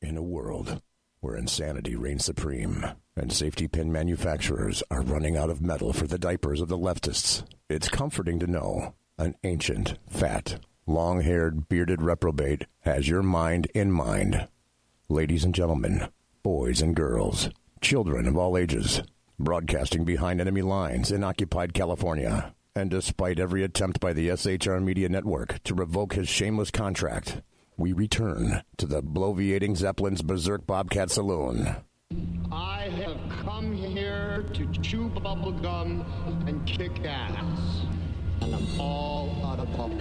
In a world where insanity reigns supreme and safety pin manufacturers are running out of metal for the diapers of the leftists, it's comforting to know an ancient, fat, long-haired, bearded reprobate has your mind in mind. Ladies and gentlemen, boys and girls, children of all ages, broadcasting behind enemy lines in occupied California, and despite every attempt by the SHR Media Network to revoke his shameless contract, we return to the bloviating Zeppelin's Berserk Bobcat Saloon. I have come here to chew bubble gum and kick ass, and I'm all out of bubble.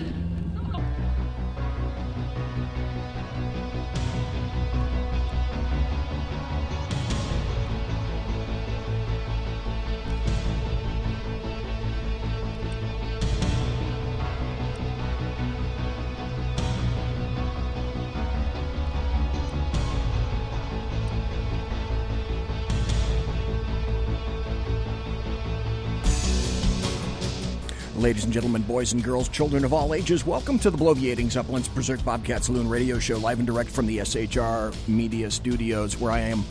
Ladies and gentlemen, boys and girls, children of all ages, welcome to the bloviating Zeppelin's Berserk Bobcat Saloon radio show, live and direct from the SHR Media studios, where I am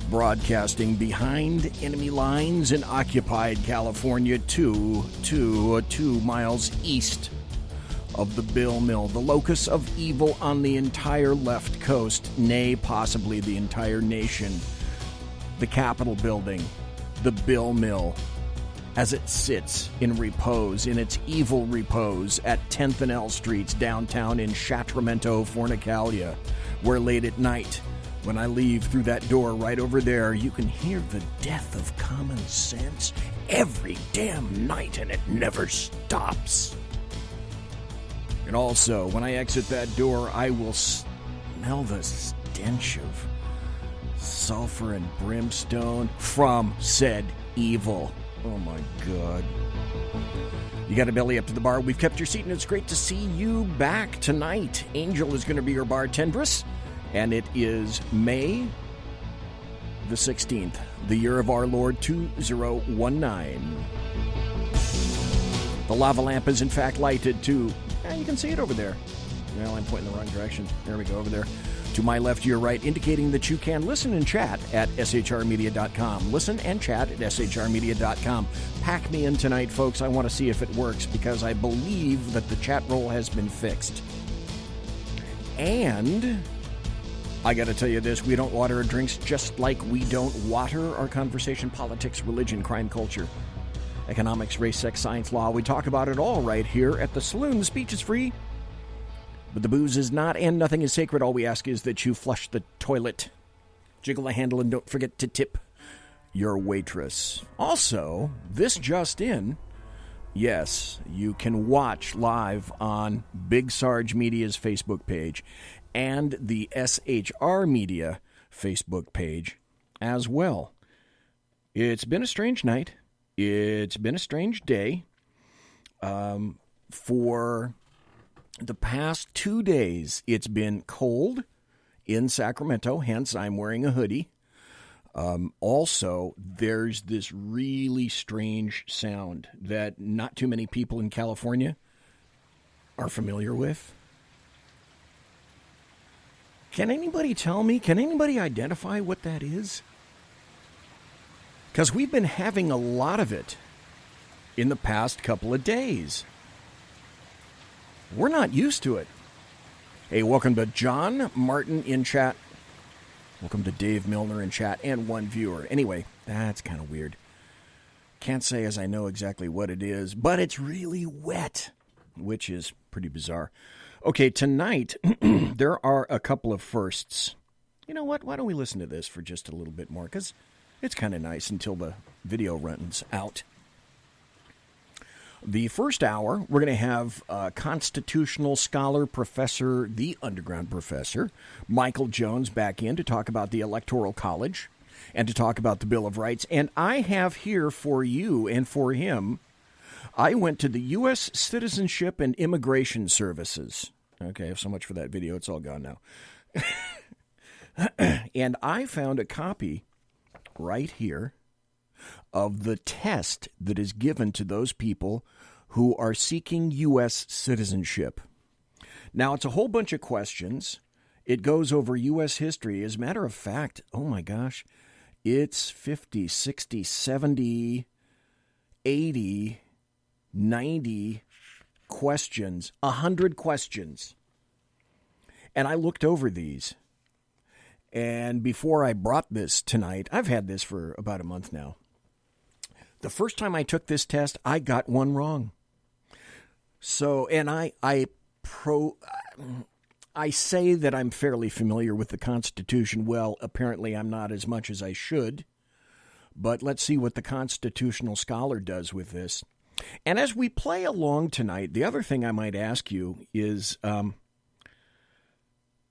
broadcasting behind enemy lines in occupied California, 2 miles east of the Bill Mill, the locus of evil on the entire left coast, nay, possibly the entire nation. The Capitol building, the Bill Mill, as it sits in repose, in its evil repose, at 10th and L Streets downtown in Sacramento, Fornicalia, where late at night, when I leave through that door right over there, you can hear the death of common sense every damn night, and it never stops. And also, when I exit that door, I will smell the stench of sulfur and brimstone from said evil. Oh, my God. You got a belly up to the bar. We've kept your seat, and it's great to see you back tonight. Angel is going to be your bartendress, and it is May the 16th, the year of our Lord 2019. The lava lamp is, in fact, lighted to... you can see it over there. Well, I'm pointing the wrong direction. There we go, over there. To my left, to your right, indicating that you can listen and chat at shrmedia.com. Listen and chat at shrmedia.com. Pack me in tonight, folks. I want to see if it works, because I believe that the chat roll has been fixed. And I got to tell you this, we don't water our drinks just like we don't water our conversation, politics, religion, crime, culture, economics, race, sex, science, law. We talk about it all right here at the saloon. The speech is free, but the booze is not, and nothing is sacred. All we ask is that you flush the toilet, jiggle the handle, and don't forget to tip your waitress. Also, this just in, yes, you can watch live on Big Sarge Media's Facebook page and the SHR Media Facebook page as well. It's been a strange night. It's been a strange day. For the past 2 days, it's been cold in Sacramento, hence I'm wearing a hoodie. Also, there's this really strange sound that not too many people in California are familiar with. Can anybody tell me? Can anybody identify what that is? Because we've been having a lot of it in the past couple of days. We're not used to it. Hey, welcome to John Martin in chat. Welcome to Dave Milner in chat, and one viewer. Anyway, that's kind of weird. Can't say as I know exactly what it is, but it's really wet, which is pretty bizarre. Okay, tonight, there are a couple of firsts. You know what? Why don't we listen to this for just a little bit more? Because it's kind of nice until the video runs out. The first hour, we're going to have constitutional scholar, professor, the underground professor, Michael Jones, back in to talk about the Electoral College and to talk about the Bill of Rights. And I have here for you and for him, I went to the U.S. Citizenship and Immigration Services. Okay, so much for that video. It's all gone now. And I found a copy right here of the test that is given to those people who are seeking U.S. citizenship. Now, it's a whole bunch of questions, It goes over U.S. history. As a matter of fact, oh my gosh, it's 50, 60, 70, 80, 90 questions, 100 questions. And I looked over these. And before I brought this tonight, I've had this for about a month now. The first time I took this test, I got one wrong. So, and I say that I'm fairly familiar with the Constitution. Well, apparently I'm not as much as I should. But let's see what the constitutional scholar does with this. And as we play along tonight, the other thing I might ask you is,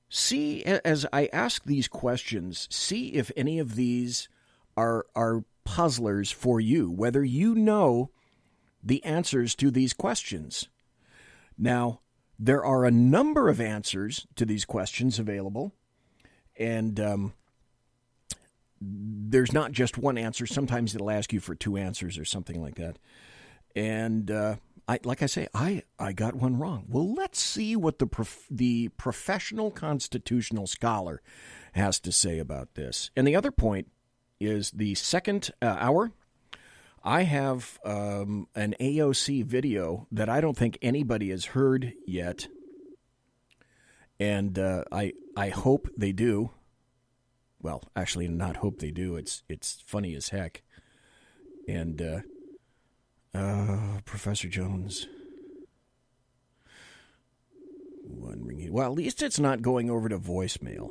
see, as I ask these questions, see if any of these are puzzlers for you, whether you know the answers to these questions. Now, there are a number of answers to these questions available, and there's not just one answer. Sometimes it'll ask you for two answers or something like that. And like I say, I got one wrong. Well, let's see what the professional constitutional scholar has to say about this. And the other point is the second hour. I have an AOC video that I don't think anybody has heard yet, and I hope they do. Well, actually, not hope they do. It's funny as heck. And Professor Jones. One ringing. Well, at least it's not going over to voicemail.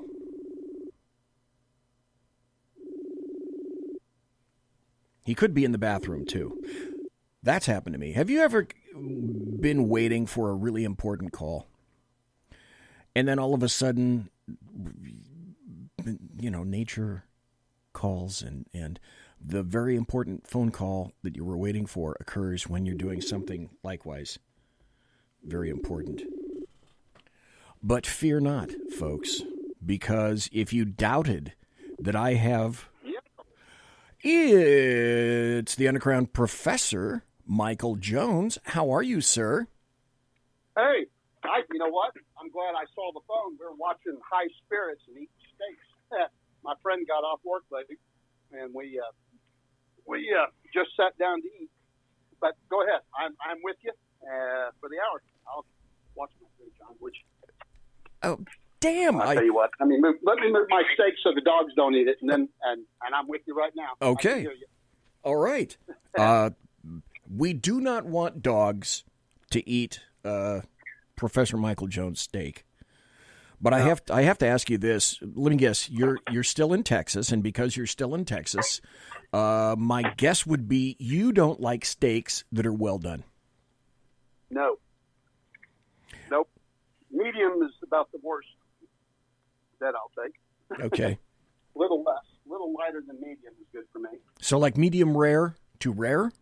He could be in the bathroom, too. That's happened to me. Have you ever been waiting for a really important call? And then all of a sudden, nature calls and the very important phone call that you were waiting for occurs when you're doing something likewise very important. But fear not, folks, because if you doubted that I have... It's the Underground Professor, Michael Jones. How are you, sir? Hey, you know what? I'm glad I saw the phone. We're watching High Spirits and eating steaks. My friend got off work lately, and we just sat down to eat. But go ahead. I'm with you for the hour. I'll watch my food, John. Oh, damn! I'll tell you what. Let me move my steak so the dogs don't eat it, and I'm with you right now. Okay. All right. We do not want dogs to eat Professor Michael Jones' steak. But no. I have to ask you this. Let me guess. You're still in Texas, and because you're still in Texas, my guess would be you don't like steaks that are well done. No. Nope. Medium is about the worst that I'll take. Okay. Little lighter than medium is good for me. So like medium rare to rare?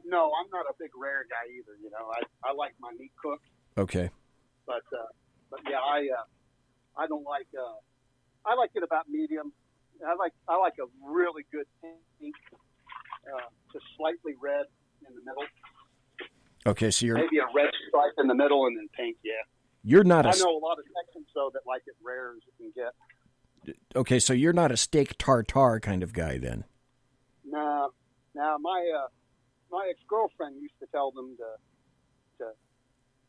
No, I'm not a big rare guy either. I like my meat cooked. Okay. But yeah, I don't like. I like it about medium. I like a really good pink, just slightly red in the middle. Okay, so you're maybe a red stripe in the middle and then pink. Yeah. You're not. I know a lot of Texans though that like it rare as you can get. Okay, so you're not a steak tartare kind of guy then. No. Now my ex-girlfriend used to tell them to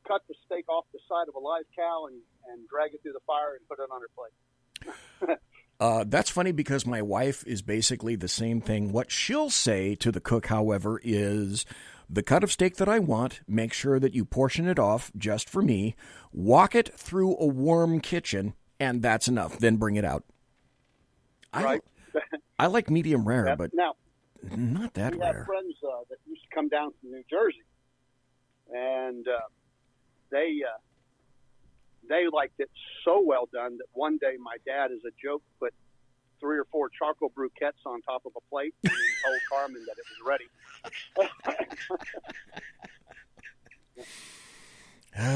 cut the steak off the side of a live cow and drag it through the fire and put it on her plate. That's funny because my wife is basically the same thing. What she'll say to the cook, however, is the cut of steak that I want, make sure that you portion it off just for me, walk it through a warm kitchen, and that's enough. Then bring it out. Right. I like medium rare, yep. But now, not that we rare. We have friends that used to come down from New Jersey, and they liked it so well done that one day my dad, as a joke, put 3 or 4 charcoal briquettes on top of a plate and told Carmen that it was ready.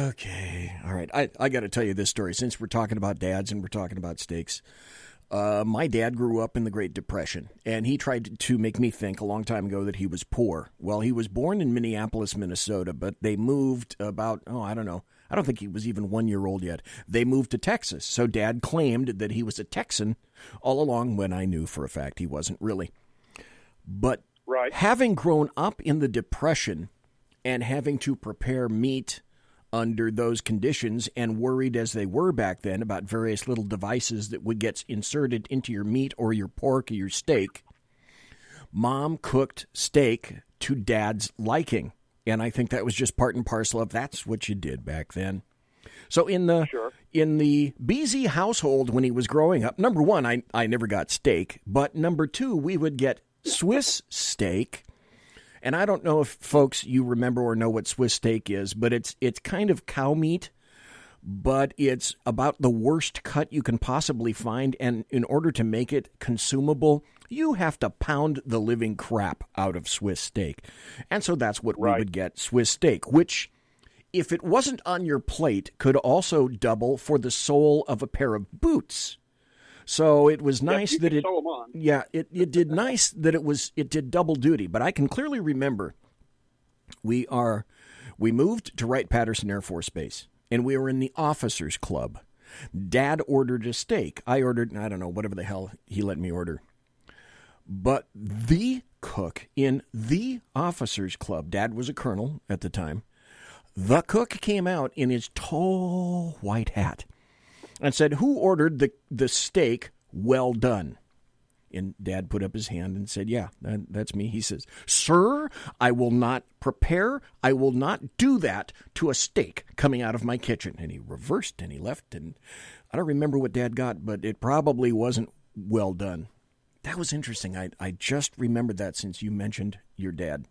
Okay. All right. I got to tell you this story. Since we're talking about dads and we're talking about steaks, My dad grew up in the Great Depression, and he tried to make me think a long time ago that he was poor. Well, he was born in Minneapolis, Minnesota, but they moved about, I don't know. I don't think he was even 1 year old yet. They moved to Texas, so Dad claimed that he was a Texan all along when I knew for a fact he wasn't really. But having grown up in the Depression and having to prepare meat under those conditions and worried as they were back then about various little devices that would get inserted into your meat or your pork or your steak, Mom cooked steak to Dad's liking. And I think that was just part and parcel of that's what you did back then. So in the Beasy household when he was growing up, number one, I never got steak. But number two, we would get Swiss steak. And I don't know if folks you remember or know what Swiss steak is, but it's kind of cow meat, but it's about the worst cut you can possibly find. And in order to make it consumable, you have to pound the living crap out of Swiss steak. And so that's what we would get, Swiss steak, which, if it wasn't on your plate, could also double for the sole of a pair of boots. So it was nice that it did nice that it did double duty. But I can clearly remember we moved to Wright-Patterson Air Force Base, and we were in the officers club. Dad ordered a steak. I ordered, I don't know, whatever the hell he let me order. But the cook in the officers club, Dad was a colonel at the time, the cook came out in his tall white hat and said, "Who ordered the steak well done?" And Dad put up his hand and said, "Yeah, that's me." He says, "Sir, I will not prepare. I will not do that to a steak coming out of my kitchen." And he reversed and he left. And I don't remember what Dad got, but it probably wasn't well done. That was interesting. I just remembered that since you mentioned your dad.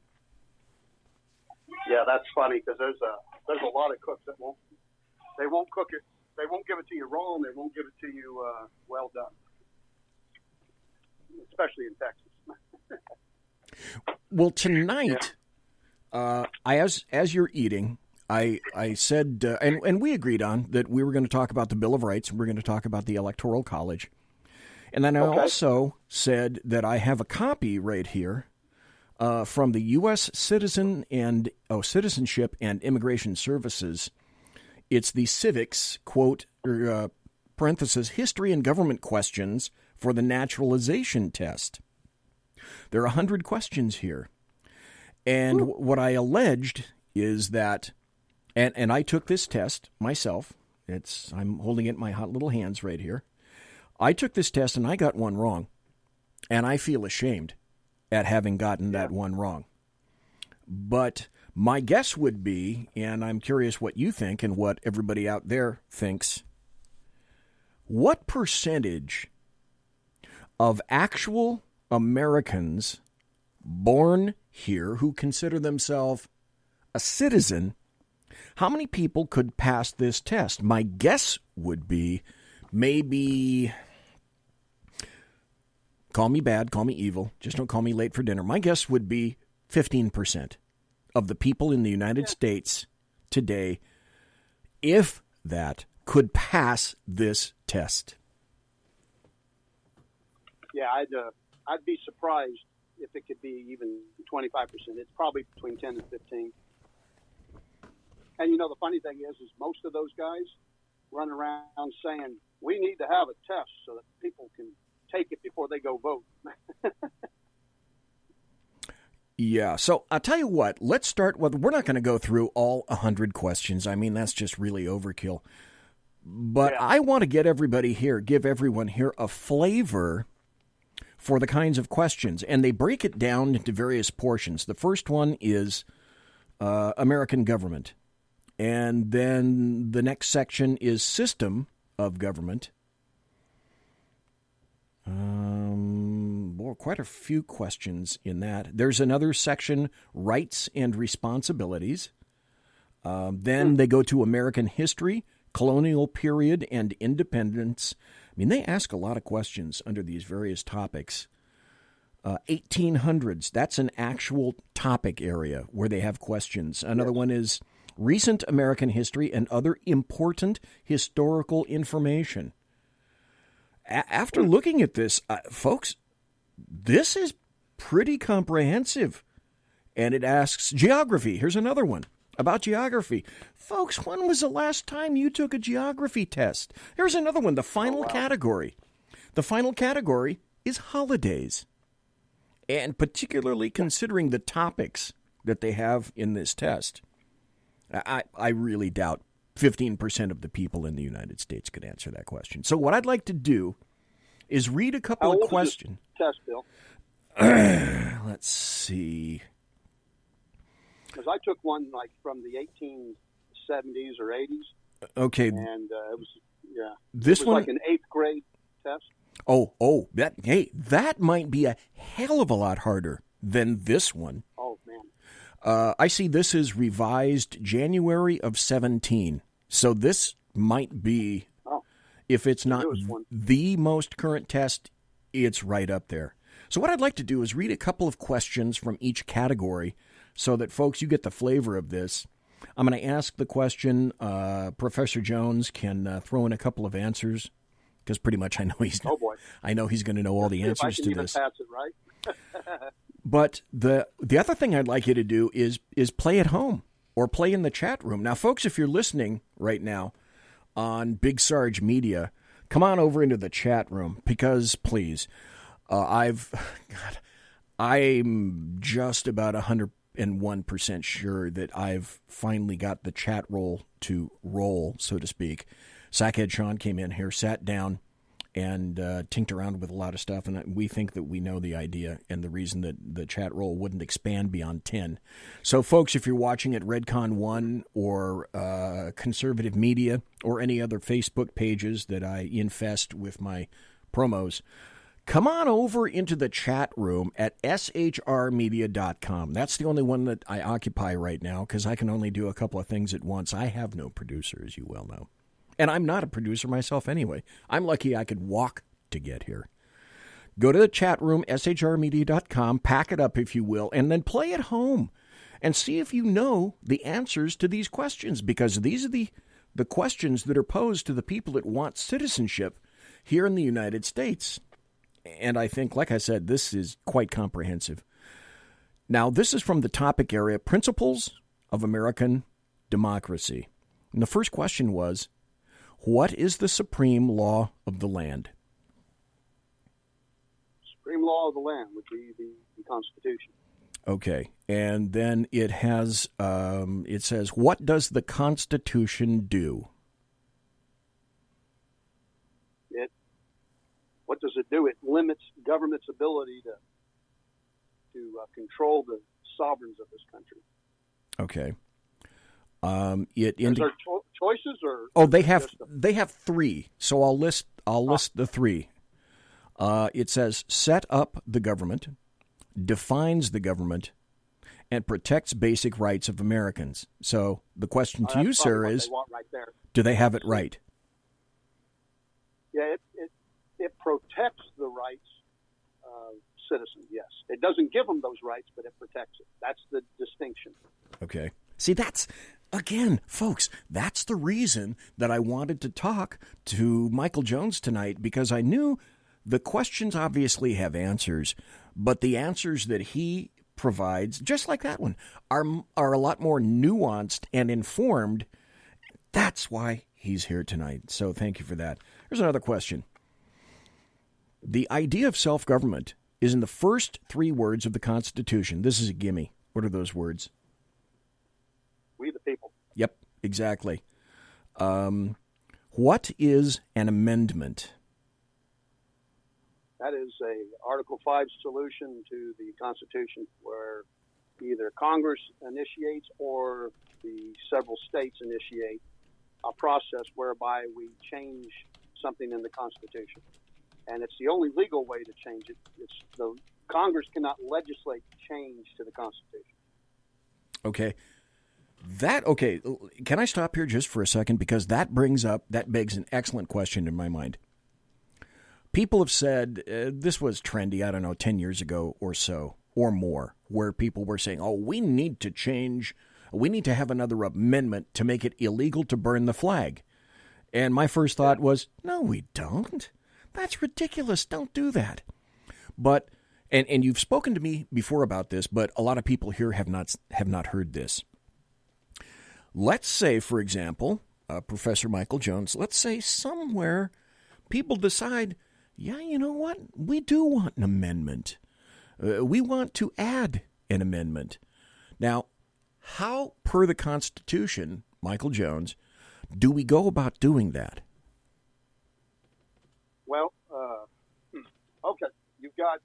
Yeah, that's funny because there's a lot of cooks that won't cook it. They won't give it to you raw, and they won't give it to you well done, especially in Texas. Well, tonight, as you're eating, I said, and we agreed on that we were going to talk about the Bill of Rights, and we're going to talk about the Electoral College. And then I also said that I have a copy right here from the U.S. Citizenship and Immigration Services. It's the civics, quote, parenthesis, history and government questions for the naturalization test. There are 100 questions here. And what I alleged is that, and I took this test myself. I'm holding it in my hot little hands right here. I took this test and I got one wrong. And I feel ashamed at having gotten that one wrong. But my guess would be, and I'm curious what you think and what everybody out there thinks, what percentage of actual Americans born here who consider themselves a citizen, how many people could pass this test? My guess would be maybe, call me bad, call me evil, just don't call me late for dinner. My guess would be 15% of the people in the United States today, if that, could pass this test. Yeah, I'd be surprised if it could be even 25%. It's probably between 10 and 15. And you know, the funny thing is most of those guys run around saying, we need to have a test so that people can take it before they go vote. Yeah, so I'll tell you what, let's start with, we're not going to go through all 100 questions. I mean, that's just really overkill. But yeah. I want to give everyone here a flavor for the kinds of questions. And they break it down into various portions. The first one is American government. And then the next section is system of government. Quite a few questions in that. There's another section, rights and responsibilities. Then they go to American history, colonial period, and independence. I mean, they ask a lot of questions under these various topics. 1800s, that's an actual topic area where they have questions. Another one is recent American history and other important historical information. After looking at this, folks, this is pretty comprehensive. And it asks geography. Here's another one about geography. Folks, when was the last time you took a geography test? Here's another one, the final category. The final category is holidays. And particularly considering the topics that they have in this test, I really doubt 15% of the people in the United States could answer that question. So what I'd like to do is read a couple of questions. Test, Bill. Let's see. Because I took one like from the 1870s or 80s. Okay. And it was, This it was one, like an 8th grade test. That might be a hell of a lot harder than this one. Oh, man. I see this is revised January of 17. So this might be, if it's not the most current test, it's right up there. So what I'd like to do is read a couple of questions from each category so that, folks, you get the flavor of this. I'm going to ask the question. Professor Jones can throw in a couple of answers because pretty much I know he's going to know all the answers to this. If I can even pass it right. But the other thing I'd like you to do is play at home or play in the chat room. Now, folks, if you're listening right now on Big Sarge Media, come on over into the chat room because, please, I'm just about 101% sure that I've finally got the chat roll to roll, so to speak. Sackhead Sean came in here, sat down, and tinked around with a lot of stuff, and we think that we know the idea and the reason that the chat roll wouldn't expand beyond 10. So, folks, if you're watching at Redcon 1 or Conservative Media or any other Facebook pages that I infest with my promos, come on over into the chat room at shrmedia.com. That's the only one that I occupy right now because I can only do a couple of things at once. I have no producer, as you well know. And I'm not a producer myself anyway. I'm lucky I could walk to get here. Go to the chat room, shrmedia.com, pack it up, if you will, and then play at home and see if you know the answers to these questions, because these are the questions that are posed to the people that want citizenship here in the United States. And I think, like I said, this is quite comprehensive. Now, this is from the topic area, Principles of American Democracy. And the first question was, what is the supreme law of the land? Supreme law of the land would be the Constitution. Okay. And then it has, it says, what does the Constitution do? What does it do? It limits government's ability to control the sovereigns of this country. Okay. Is there choices or? They have three. So I'll list the three. It says set up the government, defines the government, and protects basic rights of Americans. So the question to you, sir, is, do they have it right? Yeah, it protects the rights of citizens, yes. It doesn't give them those rights, but it protects it. That's the distinction. Okay. See, that's, again, folks, that's the reason that I wanted to talk to Michael Jones tonight, because I knew the questions obviously have answers, but the answers that he provides, just like that one, are a lot more nuanced and informed. That's why he's here tonight. So thank you for that. Here's another question. The idea of self-government is in the first three words of the Constitution. This is a gimme. What are those words? We the people. Yep, exactly. What is an amendment? That is a Article 5 solution to the Constitution where either Congress initiates or the several states initiate a process whereby we change something in the Constitution. And it's the only legal way to change it. Congress cannot legislate change to the Constitution. Okay. Can I stop here just for a second? Because that begs an excellent question in my mind. People have said, this was trendy, 10 years ago or so, or more, where people were saying, we need to change, we need to have another amendment to make it illegal to burn the flag. And my first thought was, no, we don't. That's ridiculous. Don't do that. But and you've spoken to me before about this, but a lot of people here have not heard this. Let's say, for example, Professor Michael Jones, let's say somewhere people decide, yeah, you know what? We do want an amendment. We want to add an amendment. Now, how, per the Constitution, Michael Jones, do we go about doing that? Well, okay. You've got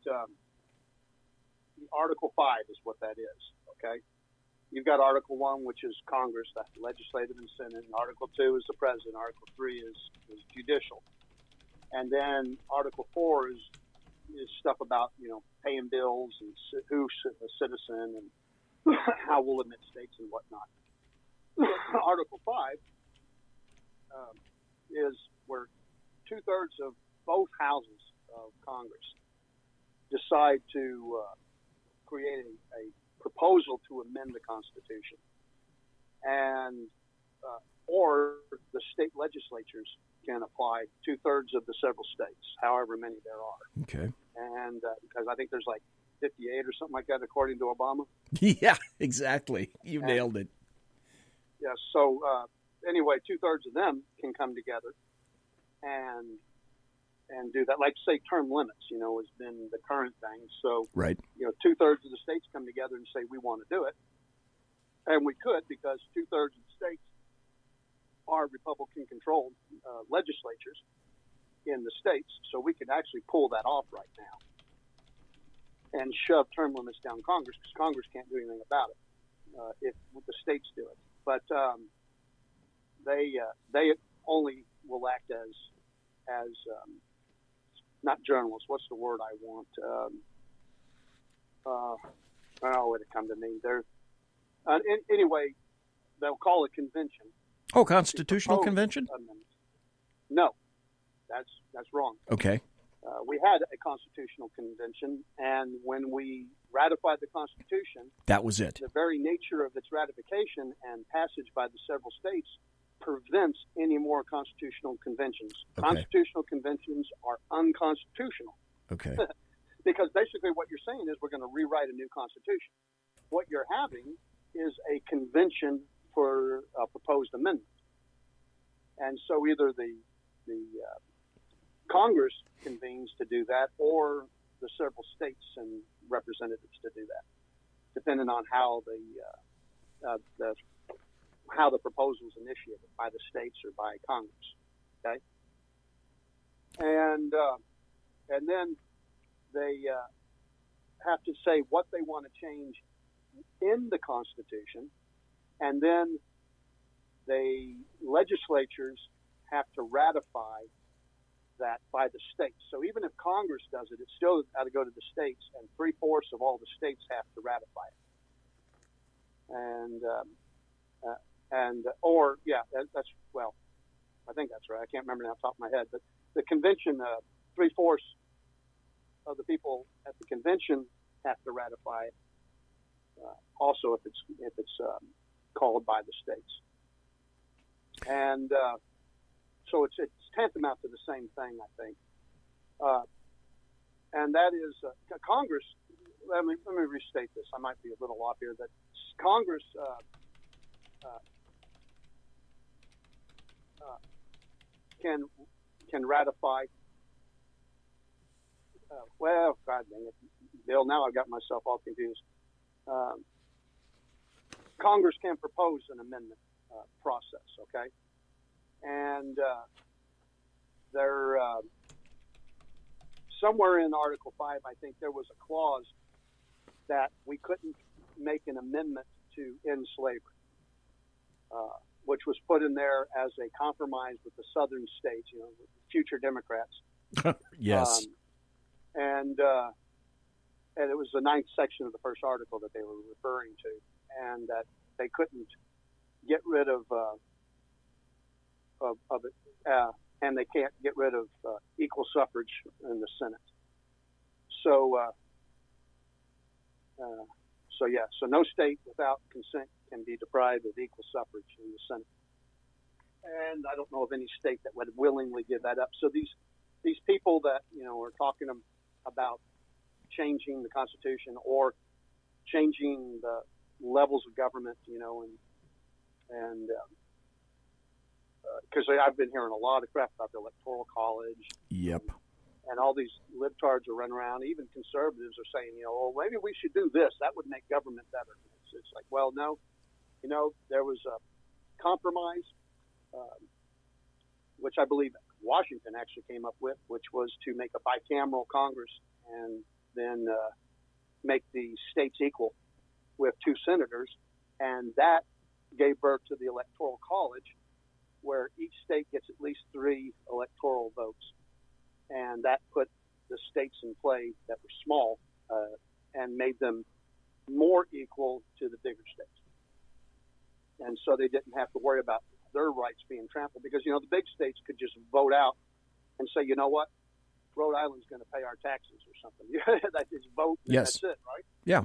Article 5 is what that is, okay? You've got Article 1, which is Congress, the legislative and Senate, and Article 2 is the president, Article 3 is judicial. And then Article 4 is stuff about, paying bills and who's a citizen and how we'll admit states and whatnot. Article 5 is where 2/3 of both houses of Congress decide to create a proposal to amend the Constitution, and or the state legislatures can apply 2/3 of the several states, however many there are. Okay. And because I think there's like 58 or something like that, according to Obama. Yeah, exactly. You nailed it. Yeah. So anyway, 2/3 of them can come together and do that. Like say term limits, has been the current thing. So right. 2/3 of the states come together and say we want to do it, and we could because 2/3 of the states are Republican-controlled legislatures in the states, so we could actually pull that off right now and shove term limits down Congress because Congress can't do anything about it if the states do it. But they only will act as not journalists. What's the word I want? It'll come to me. They're anyway. They'll call it convention. Oh, constitutional convention? No, that's wrong. Okay. We had a constitutional convention, and when we ratified the Constitution, that was it. The very nature of its ratification and passage by the several states prevents any more constitutional conventions. Okay. Constitutional conventions are unconstitutional. Okay. Because basically what you're saying is we're going to rewrite a new constitution. What you're having is a convention for a proposed amendment. And so either the Congress convenes to do that or the several states and representatives to do that, depending on how the proposal is initiated by the states or by Congress. Okay, and then they have to say what they want to change in the Constitution, and then the legislatures have to ratify that by the states. So even if Congress does it, it's still got to go to the states, and 3/4 of all the states have to ratify it. I think that's right. I can't remember now off the top of my head, but the convention, 3/4 of the people at the convention have to ratify it. Also, if it's called by the states, and so it's tantamount to the same thing, I think. And that is Congress. Let me restate this. I might be a little off here. That Congress can ratify. God dang it, Bill. Now I've got myself all confused. Congress can propose an amendment process. Okay, and they're somewhere in Article 5, I think there was a clause that we couldn't make an amendment to end slavery, which was put in there as a compromise with the southern states, with future Democrats. Yes. And it was the 9th section of the first article that they were referring to, and that they couldn't get rid of it, and they can't get rid of equal suffrage in the Senate. So no state without consent can be deprived of equal suffrage in the Senate. And I don't know of any state that would willingly give that up. So these these people that, are talking about changing the Constitution or changing the levels of government, and because I've been hearing a lot of crap about the Electoral College. Yep. And all these libtards are running around. Even conservatives are saying, well, maybe we should do this. That would make government better. It's like, well, no. There was a compromise, which I believe Washington actually came up with, which was to make a bicameral Congress and then make the states equal with 2 senators. And that gave birth to the Electoral College, where each state gets at least 3 electoral votes. And that put the states in play that were small and made them more equal to the bigger states. And so they didn't have to worry about their rights being trampled because, the big states could just vote out and say, you know what, Rhode Island's going to pay our taxes or something. That is vote, and yes. That's it, right? Yeah.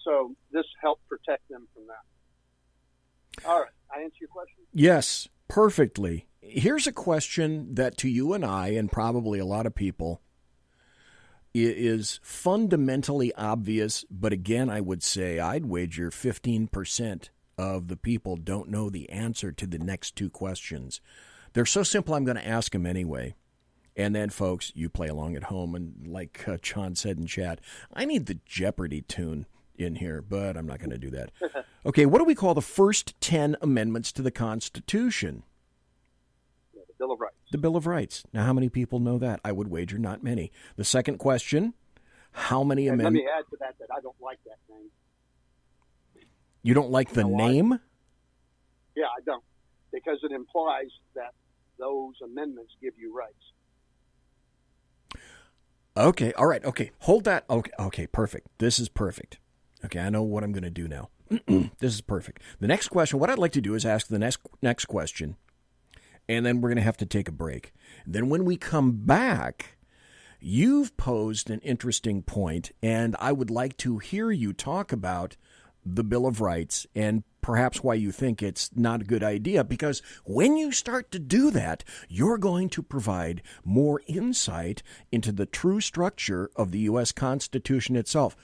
So this helped protect them from that. All right, I answer your question? Yes, perfectly. Here's a question that to you and I, and probably a lot of people, is fundamentally obvious, but again, I would say I'd wager 15% of the people don't know the answer to the next 2 questions. They're so simple, I'm going to ask them anyway. And then, folks, you play along at home, and like John said in chat, I need the Jeopardy tune in here, but I'm not going to do that. Okay, what do we call the first 10 amendments to the Constitution? The Bill of Rights. The Bill of Rights. Now, how many people know that? I would wager not many. The second question, how many amendments? Let me add to that I don't like that name. You don't like the name? Yeah, I don't. Because it implies that those amendments give you rights. Okay, all right, okay. Hold that. Okay, perfect. This is perfect. Okay, I know what I'm going to do now. This is perfect. The next question, what I'd like to do is ask the next question, and then we're going to have to take a break. Then when we come back, you've posed an interesting point, and I would like to hear you talk about the Bill of Rights and perhaps why you think it's not a good idea, because when you start to do that, you're going to provide more insight into the true structure of the U.S. Constitution itself.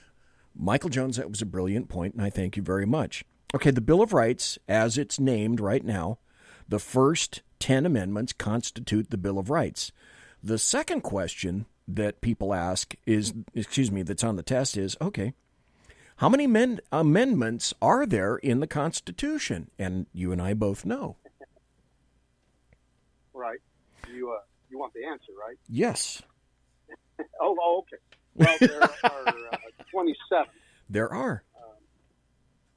Michael Jones, that was a brilliant point, and I thank you very much. Okay, the Bill of Rights, as it's named right now, the first 10 amendments constitute the Bill of Rights. The second question that people ask is, that's on the test is, okay, how many amendments are there in the Constitution? And you and I both know. Right. You want the answer, right? Yes. Okay. Well, there are 27. There are.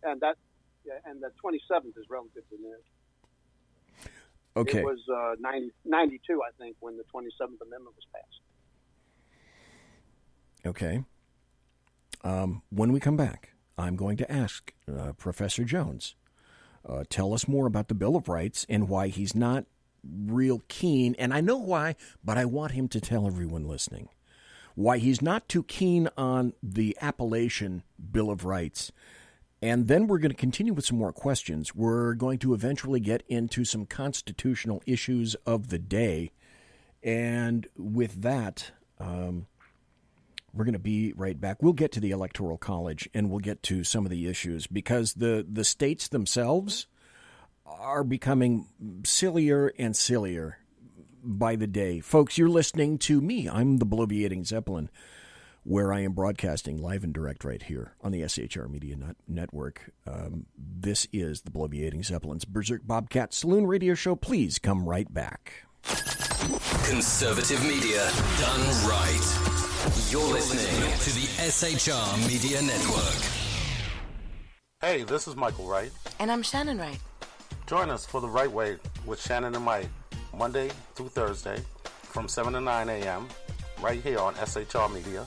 And the 27th is relatively new. Okay. It was 92, I think, when the 27th Amendment was passed. Okay. When we come back, I'm going to ask Professor Jones, tell us more about the Bill of Rights and why he's not real keen, and I know why, but I want him to tell everyone listening why he's not too keen on the appellation Bill of Rights. And then we're going to continue with some more questions. We're going to eventually get into some constitutional issues of the day, and with that, we're going to be right back. We'll get to the Electoral College, and we'll get to some of the issues, because the states themselves are becoming sillier and sillier by the day. Folks, you're listening to me. I'm the Bloviating Zeppelin, where I am broadcasting live and direct right here on the SHR Media Network. This is the Bloviating Zeppelin's Berserk Bobcat Saloon radio show. Please come right back. Conservative media done right. You're listening to the SHR Media Network. Hey, this is Michael Wright. And I'm Shannon Wright. Join us for The Right Way with Shannon and Mike, Monday through Thursday from 7 to 9 a.m. right here on SHR Media.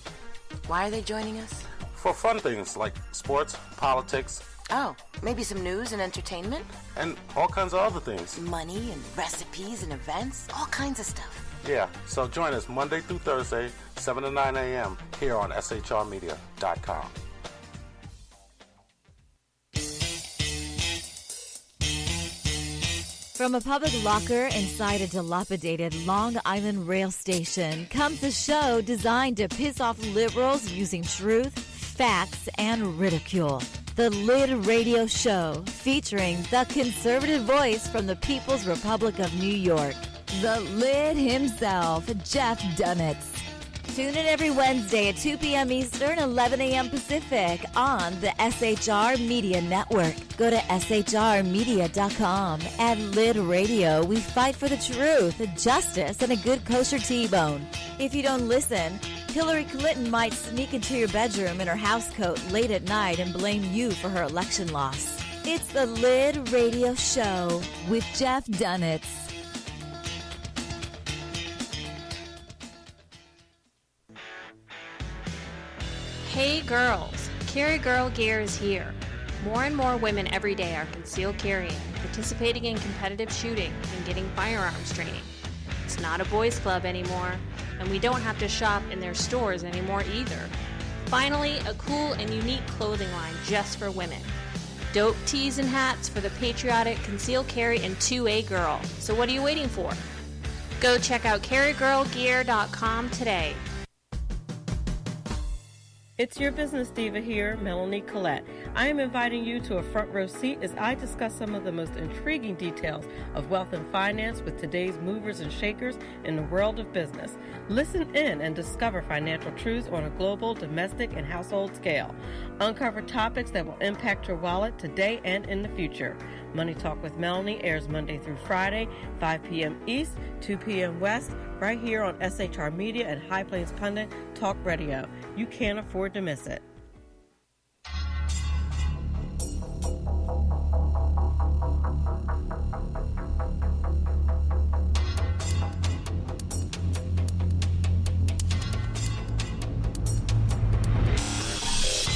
Why are they joining us? For fun things like sports, politics. Oh, maybe some news and entertainment? And all kinds of other things. Money and recipes and events, all kinds of stuff. Yeah, so join us Monday through Thursday, 7 to 9 a.m. here on SHRmedia.com. From a public locker inside a dilapidated Long Island rail station comes a show designed to piss off liberals using truth, facts, and ridicule. The Lid Radio Show, featuring the conservative voice from the People's Republic of New York, the Lid himself, Jeff Dunitz. Tune in every Wednesday at 2 p.m. Eastern, 11 a.m. Pacific on the SHR Media Network. Go to shrmedia.com. At Lid Radio, we fight for the truth, justice, and a good kosher T-bone. If you don't listen, Hillary Clinton might sneak into your bedroom in her housecoat late at night and blame you for her election loss. It's the Lid Radio Show with Jeff Dunitz. Hey girls, Carry Girl Gear is here. More and more women every day are concealed carrying, participating in competitive shooting, and getting firearms training. It's not a boys club anymore, and we don't have to shop in their stores anymore either. Finally, a cool and unique clothing line just for women. Dope tees and hats for the patriotic concealed carry and 2A girl. So what are you waiting for? Go check out carrygirlgear.com today. It's your business diva here, Melanie Collette. I am inviting you to a front row seat as I discuss some of the most intriguing details of wealth and finance with today's movers and shakers in the world of business. Listen in and discover financial truths on a global, domestic, and household scale. Uncover topics that will impact your wallet today and in the future. Money Talk with Melanie airs Monday through Friday, 5 p.m. East, 2 p.m. West, right here on SHR Media and High Plains Pundit Talk Radio. You can't afford to miss it.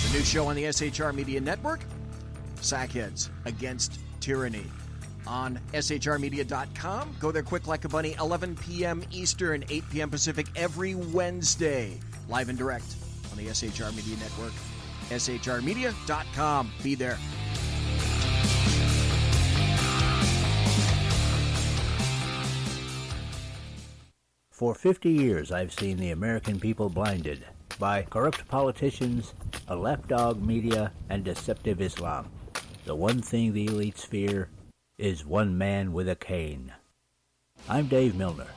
The new show on the SHR Media Network, Sackheads Against Tyranny. On shrmedia.com. Go there quick like a bunny, 11 p.m. Eastern, 8 p.m. Pacific, every Wednesday. Live and direct on the SHR Media Network. shrmedia.com. Be there. For 50 years, I've seen the American people blinded by corrupt politicians, a lapdog media, and deceptive Islam. The one thing the elites fear is one man with a cane. I'm Dave Milner.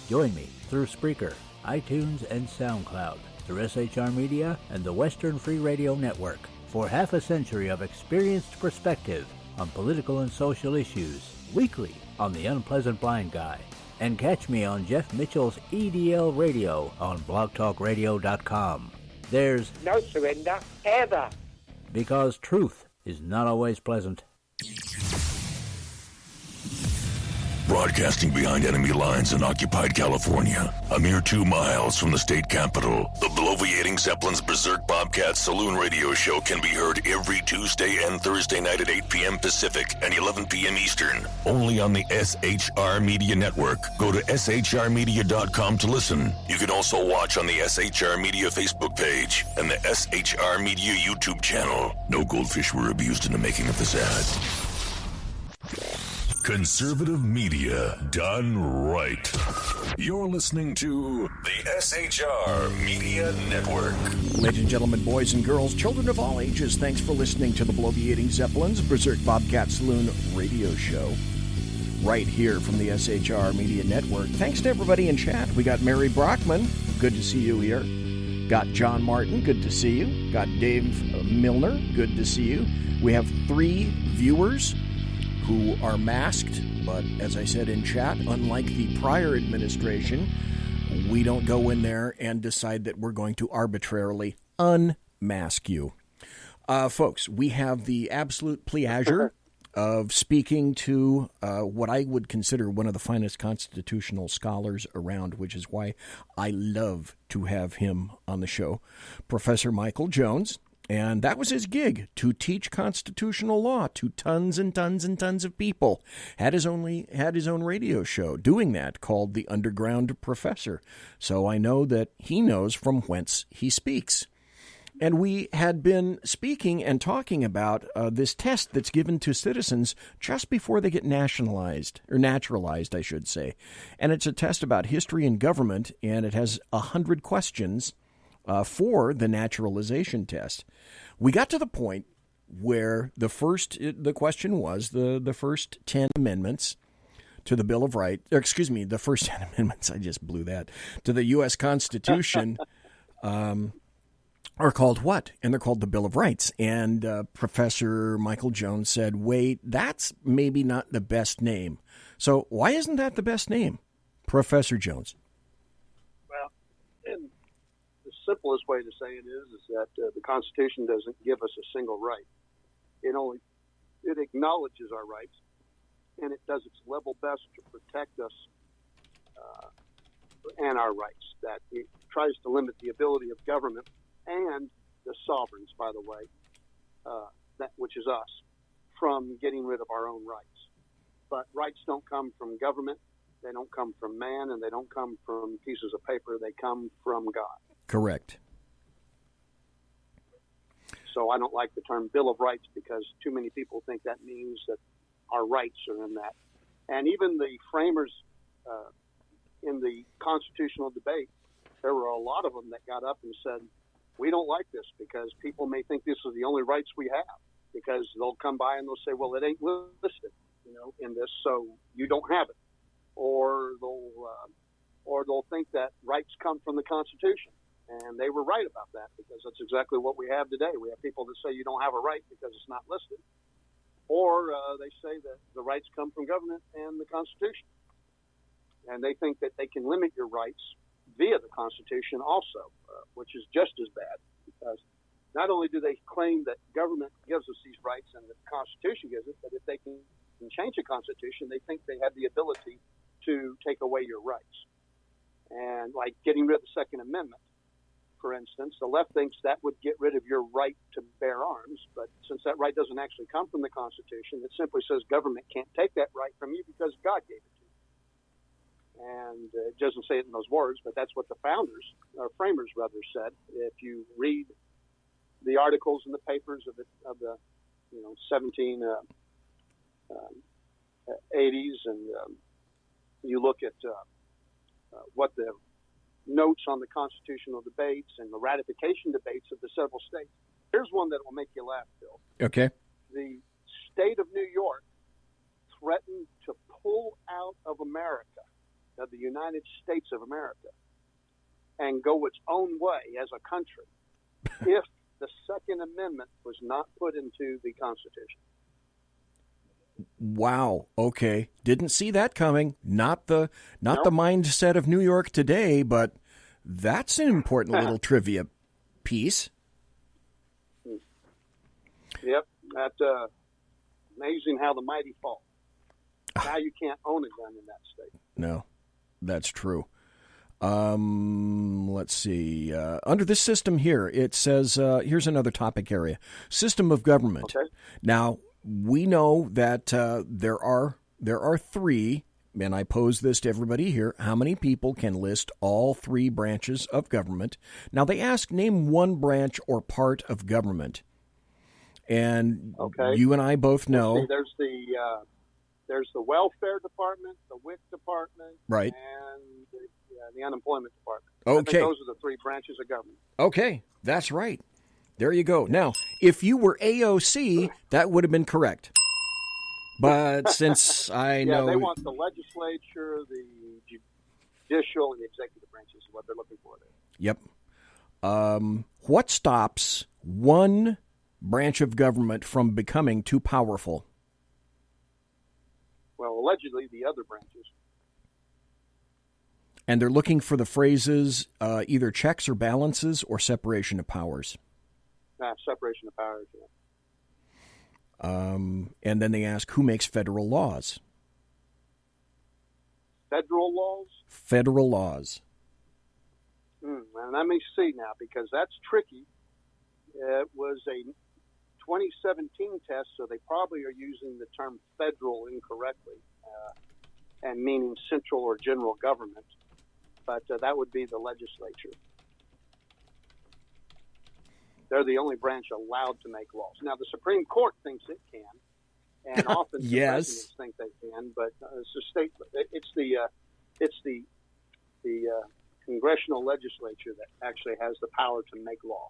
Join me through Spreaker, iTunes, and SoundCloud, through SHR Media and the Western Free Radio Network, for half a century of experienced perspective on political and social issues, weekly on The Unpleasant Blind Guy. And catch me on Jeff Mitchell's EDL Radio on blogtalkradio.com. There's no surrender, ever. Because truth is not always pleasant. Broadcasting behind enemy lines in occupied California, a mere 2 miles from the state capital, the bloviating Zeppelin's Berserk Bobcat Saloon radio show can be heard every Tuesday and Thursday night at 8 p.m. Pacific and 11 p.m. Eastern, only on the SHR Media Network. Go to shrmedia.com to listen. You can also watch on the SHR Media Facebook page and the SHR Media YouTube channel. No goldfish were abused in the making of this ad. Conservative media done right. You're listening to the SHR Media Network. Ladies and gentlemen, boys and girls, children of all ages, thanks for listening to the bloviating Zeppelin's Berserk Bobcat Saloon radio show. Right here from the SHR Media Network. Thanks to everybody in chat. We got Mary Brockman. Good to see you here. Got John Martin. Good to see you. Got Dave Milner. Good to see you. We have 3 viewers who are masked, but as I said in chat, unlike the prior administration, we don't go in there and decide that we're going to arbitrarily unmask you. Folks, we have the absolute pleasure of speaking to what I would consider one of the finest constitutional scholars around, which is why I love to have him on the show, Professor Michael Jones. And that was his gig, to teach constitutional law to tons and tons and tons of people. Had his own radio show doing that called The Underground Professor. So I know that he knows from whence he speaks. And we had been speaking and talking about this test that's given to citizens just before they get nationalized, or naturalized, I should say. And it's a test about history and government, and it has 100 questions for the naturalization test. We got to the point where the question was the first 10 amendments to the Bill of Rights, the first 10 amendments, I just blew that, to the U.S. Constitution are called what? And they're called the Bill of Rights. And Professor Michael Jones said, wait, that's maybe not the best name. So why isn't that the best name, Professor Jones? Well, and the simplest way to say it is that the Constitution doesn't give us a single right. It acknowledges our rights, and it does its level best to protect us and our rights. That it tries to limit the ability of government and the sovereigns, by the way, which is us, from getting rid of our own rights. But rights don't come from government, they don't come from man, and they don't come from pieces of paper. They come from God. Correct. So I don't like the term Bill of Rights because too many people think that means that our rights are in that. And even the framers in the constitutional debate, there were a lot of them that got up and said, we don't like this because people may think this is the only rights we have, because they'll come by and they'll say, well, it ain't listed, in this, so you don't have it. Or they'll think that rights come from the Constitution. And they were right about that, because that's exactly what we have today. We have people that say you don't have a right because it's not listed. Or they say that the rights come from government and the Constitution. And they think that they can limit your rights via the Constitution also, which is just as bad, because not only do they claim that government gives us these rights and the Constitution gives it, but if they can change the Constitution, they think they have the ability to take away your rights. And like getting rid of the Second Amendment, for instance, the left thinks that would get rid of your right to bear arms, but since that right doesn't actually come from the Constitution, it simply says government can't take that right from you because God gave it to you. And it doesn't say it in those words, but that's what the framers said. If you read the articles in the papers of the 1780s, and you look at what the notes on the constitutional debates and the ratification debates of the several states. Here's one that will make you laugh, Bill. Okay. The state of New York threatened to pull out of America, of the United States of America, and go its own way as a country if the Second Amendment was not put into the Constitution. Wow. Okay. Didn't see that coming. Not the mindset of New York today, but that's an important little trivia piece. Yep. That's amazing how the mighty fall. Now you can't own a gun in that state. No, that's true. Let's see. Under this system here, it says, here's another topic area. System of government. Okay. Now, we know that there are three, and I pose this to everybody here, how many people can list all three branches of government? Now, they ask, name one branch or part of government. And you and I both know. There's the welfare department, the WIC department, right, and the unemployment department. Okay. I think those are the three branches of government. Okay, that's right. There you go. Now, if you were AOC, that would have been correct. But since I know... they want the legislature, the judicial, and the executive branches is what they're looking for there. Yep. What stops one branch of government from becoming too powerful? Well, allegedly, the other branches. And they're looking for the phrases either checks or balances or separation of powers. Separation of powers, yeah. And then they ask, who makes federal laws? Federal laws? Federal laws. And let me see now, because that's tricky. It was a 2017 test, so they probably are using the term federal incorrectly and meaning central or general government. But that would be the legislature. They're the only branch allowed to make laws. Now, the Supreme Court thinks it can, and often the presidents think they can, but it's the congressional legislature that actually has the power to make law.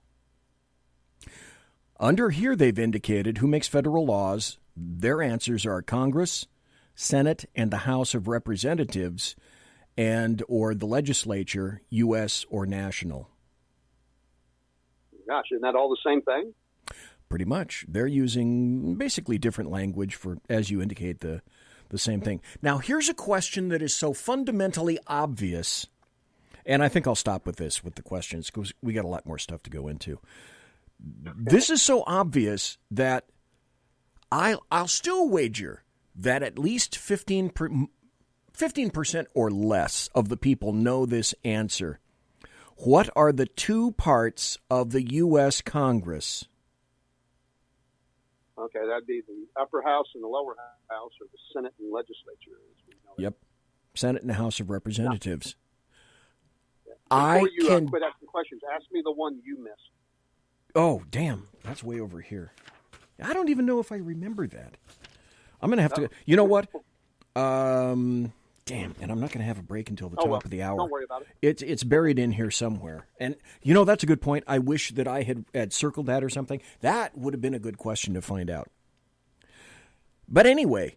Under here, they've indicated who makes federal laws. Their answers are Congress, Senate, and the House of Representatives, and or the legislature, U.S. or national. Gosh, isn't that all the same thing? Pretty much. They're using basically different language for, as you indicate, the same thing. Now, here's a question that is so fundamentally obvious, and I think I'll stop with this, with the questions, because we got a lot more stuff to go into. This is so obvious that I'll still wager that at least 15% or less of the people know this answer. What are the two parts of the U.S. Congress? Okay, that'd be the upper house and the lower house, or the Senate and legislature. As we know. Yep, Senate and the House of Representatives. Yeah. Before you quit asking questions, ask me the one you missed. Oh, damn, that's way over here. I don't even know if I remember that. I'm going to have to... You know what? Damn, and I'm not going to have a break until the top of the hour. Don't worry about it. It's buried in here somewhere. And, you know, that's a good point. I wish that I had circled that or something. That would have been a good question to find out. But anyway,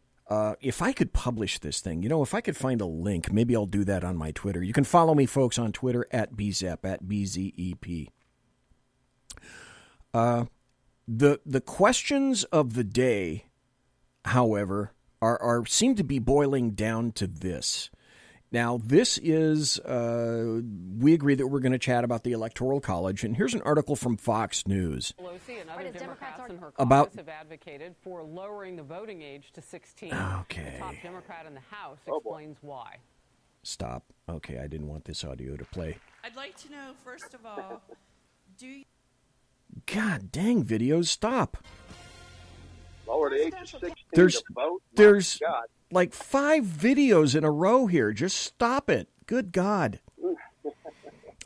if I could publish this thing, if I could find a link, maybe I'll do that on my Twitter. You can follow me, folks, on Twitter at BZEP, at BZEP. The questions of the day, however, seem to be boiling down to this. Now, this is, we agree that we're going to chat about the Electoral College, and here's an article from Fox News. Pelosi and other Democrats in her about caucus have advocated for lowering the voting age to 16. Okay. The top Democrat in the House explains why. Stop. Okay, I didn't want this audio to play. I'd like to know, first of all, do you... God dang, videos, stop. Lower the age of 16 there's to vote? There's God. like 5 videos in a row here. Just stop it. Good God.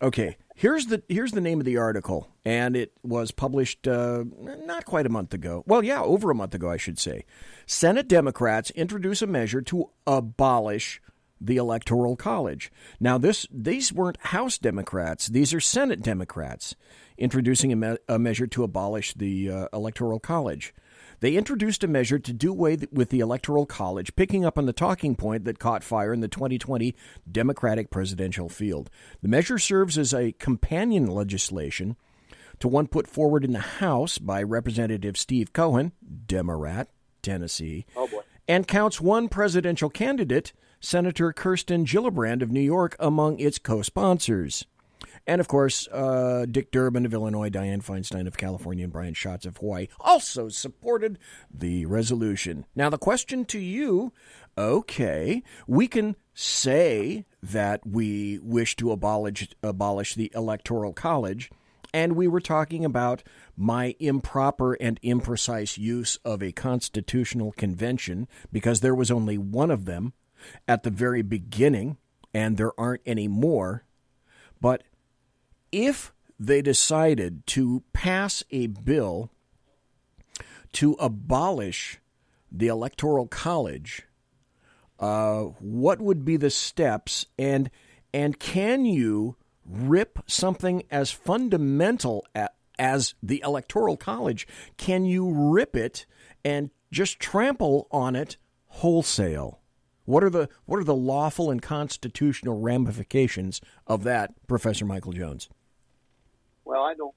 Okay, here's the name of the article, and it was published not quite a month ago. Well, yeah, over a month ago, I should say. Senate Democrats introduce a measure to abolish the Electoral College. Now, these weren't House Democrats. These are Senate Democrats introducing a measure to abolish the Electoral College. They introduced a measure to do away with the Electoral College, picking up on the talking point that caught fire in the 2020 Democratic presidential field. The measure serves as a companion legislation to one put forward in the House by Representative Steve Cohen, Democrat, Tennessee, and counts one presidential candidate, Senator Kirsten Gillibrand of New York, among its co-sponsors. And, of course, Dick Durbin of Illinois, Dianne Feinstein of California, and Brian Schatz of Hawaii also supported the resolution. Now, the question to you, okay, we can say that we wish to abolish the Electoral College, and we were talking about my improper and imprecise use of a constitutional convention, because there was only one of them at the very beginning, and there aren't any more. But if they decided to pass a bill to abolish the Electoral College, what would be the steps? And can you rip something as fundamental as the Electoral College? Can you rip it and just trample on it wholesale? What are the lawful and constitutional ramifications of that, Professor Michael Jones? Well, I don't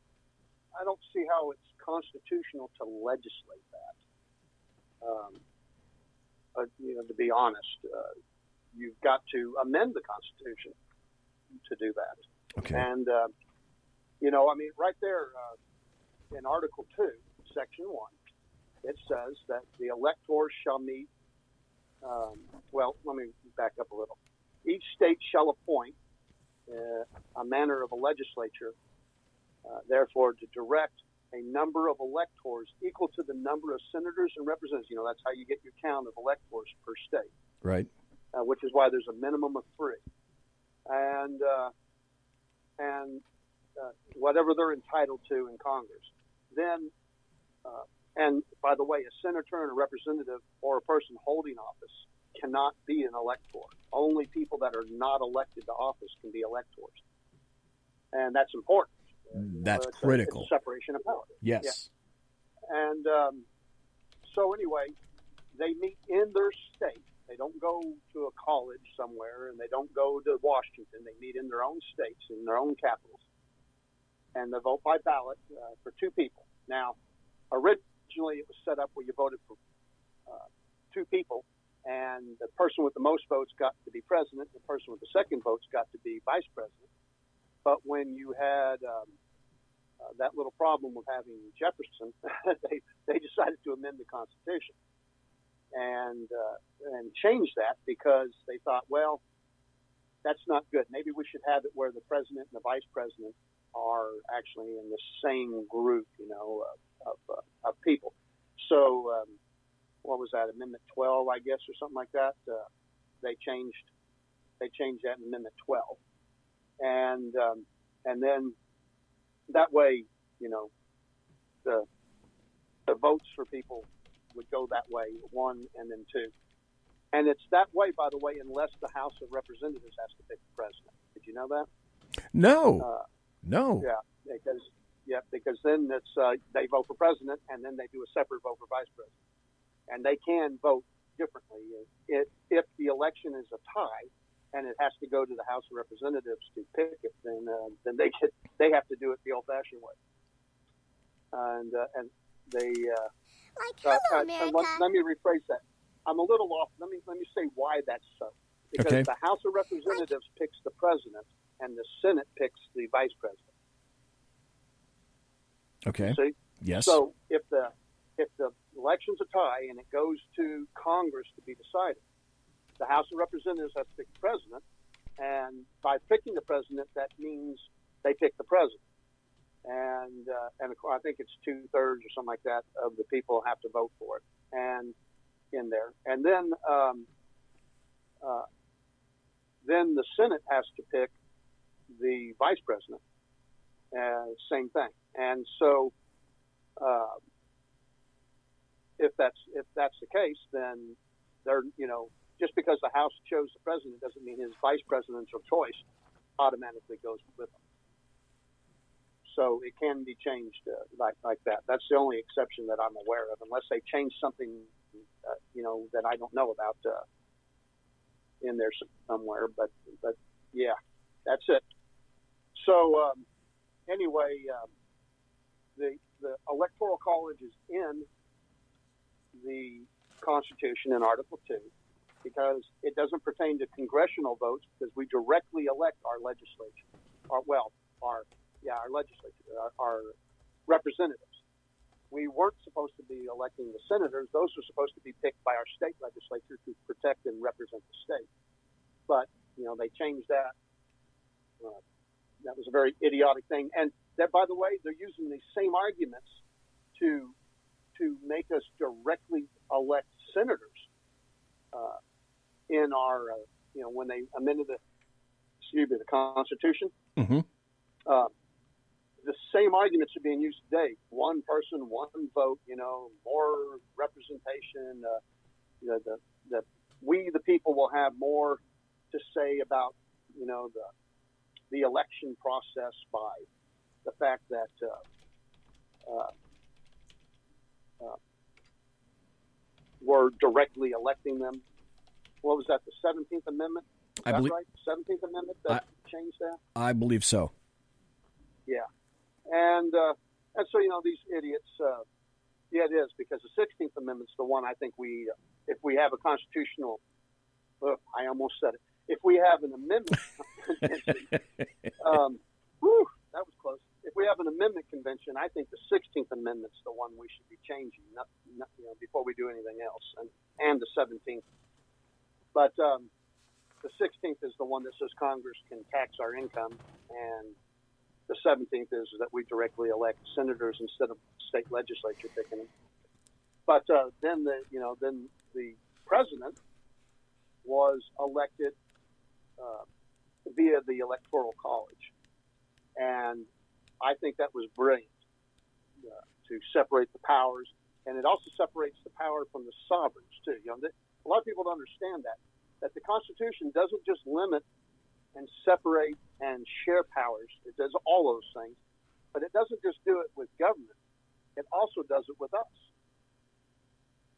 see how it's constitutional to legislate that. To be honest, you've got to amend the Constitution to do that. Okay. And right there in Article 2, Section 1, it says that the electors shall meet. Let me back up a little. Each state shall appoint a manner of a legislature, therefore, to direct a number of electors equal to the number of senators and representatives. That's how you get your count of electors per state. Right. Which is why there's a minimum of 3. And whatever they're entitled to in Congress. Then, and by the way, a senator and a representative or a person holding office cannot be an elector. Only people that are not elected to office can be electors. And that's important. That's critical. It's a separation of power. Yes. Yeah. And so anyway, they meet in their state. They don't go to a college somewhere, and they don't go to Washington. They meet in their own states, in their own capitals. And they vote by ballot for two people. Now, originally it was set up where you voted for two people, and the person with the most votes got to be president, the person with the second votes got to be vice president. But when you had that little problem with having Jefferson, they decided to amend the Constitution and change that because they thought, well, that's not good. Maybe we should have it where the president and the vice president are actually in the same group, of people. So what was that, Amendment 12, I guess, or something like that? They changed that in Amendment 12, and then that way, the votes for people would go that way, one and then two. And it's that way, by the way, unless the House of Representatives has to pick the president. Did you know that? No. No. Yeah, because then it's they vote for president, and then they do a separate vote for vice president. And they can vote differently. If the election is a tie, and it has to go to the House of Representatives to pick it, then they have to do it the old-fashioned way. And they let me rephrase that. I'm a little off. Let me say why that's so. Because the House of Representatives picks the president, and the Senate picks the vice president. Okay. See? Yes. So if the election's a tie and it goes to Congress to be decided, the House of Representatives has to pick the president, and by picking the president, that means they pick the president. And I think it's 2/3 or something like that of the people have to vote for it, and in there, and then the Senate has to pick the vice president. Same thing, and so if that's the case, then they're just because the House chose the president doesn't mean his vice presidential choice automatically goes with him. So it can be changed like that. That's the only exception that I'm aware of, unless they change something, that I don't know about in there somewhere. But yeah, that's it. So anyway, the Electoral College is in the Constitution in Article 2 because it doesn't pertain to congressional votes because we directly elect our legislature, our legislature, our representatives. We weren't supposed to be electing the senators. Those were supposed to be picked by our state legislature to protect and represent the state. But, they changed that. That was a very idiotic thing. And that, by the way, they're using these same arguments to make us directly elect senators in our, when they amended the Constitution. Mm-hmm. The same arguments are being used today. One person, one vote, more representation. That we, the people, will have more to say about, the election process by the fact that we're directly electing them. What was that, the 17th Amendment? Is that right? 17th Amendment that changed that? I believe so. Yeah. And so, these idiots, yeah, it is, because the 16th Amendment's the one I think if we have a constitutional, I almost said it. If we have an amendment convention, that was close. If we have an amendment convention, I think the 16th Amendment's the one we should be changing, not before we do anything else, and the 17th. But the 16th is the one that says Congress can tax our income, and the 17th is that we directly elect senators instead of state legislature picking them. But then the president was elected via the Electoral College, and I think that was brilliant to separate the powers, and it also separates the power from the sovereigns too. A lot of people don't understand that the Constitution doesn't just limit and separate and share powers. It does all those things, but it doesn't just do it with government. It also does it with us.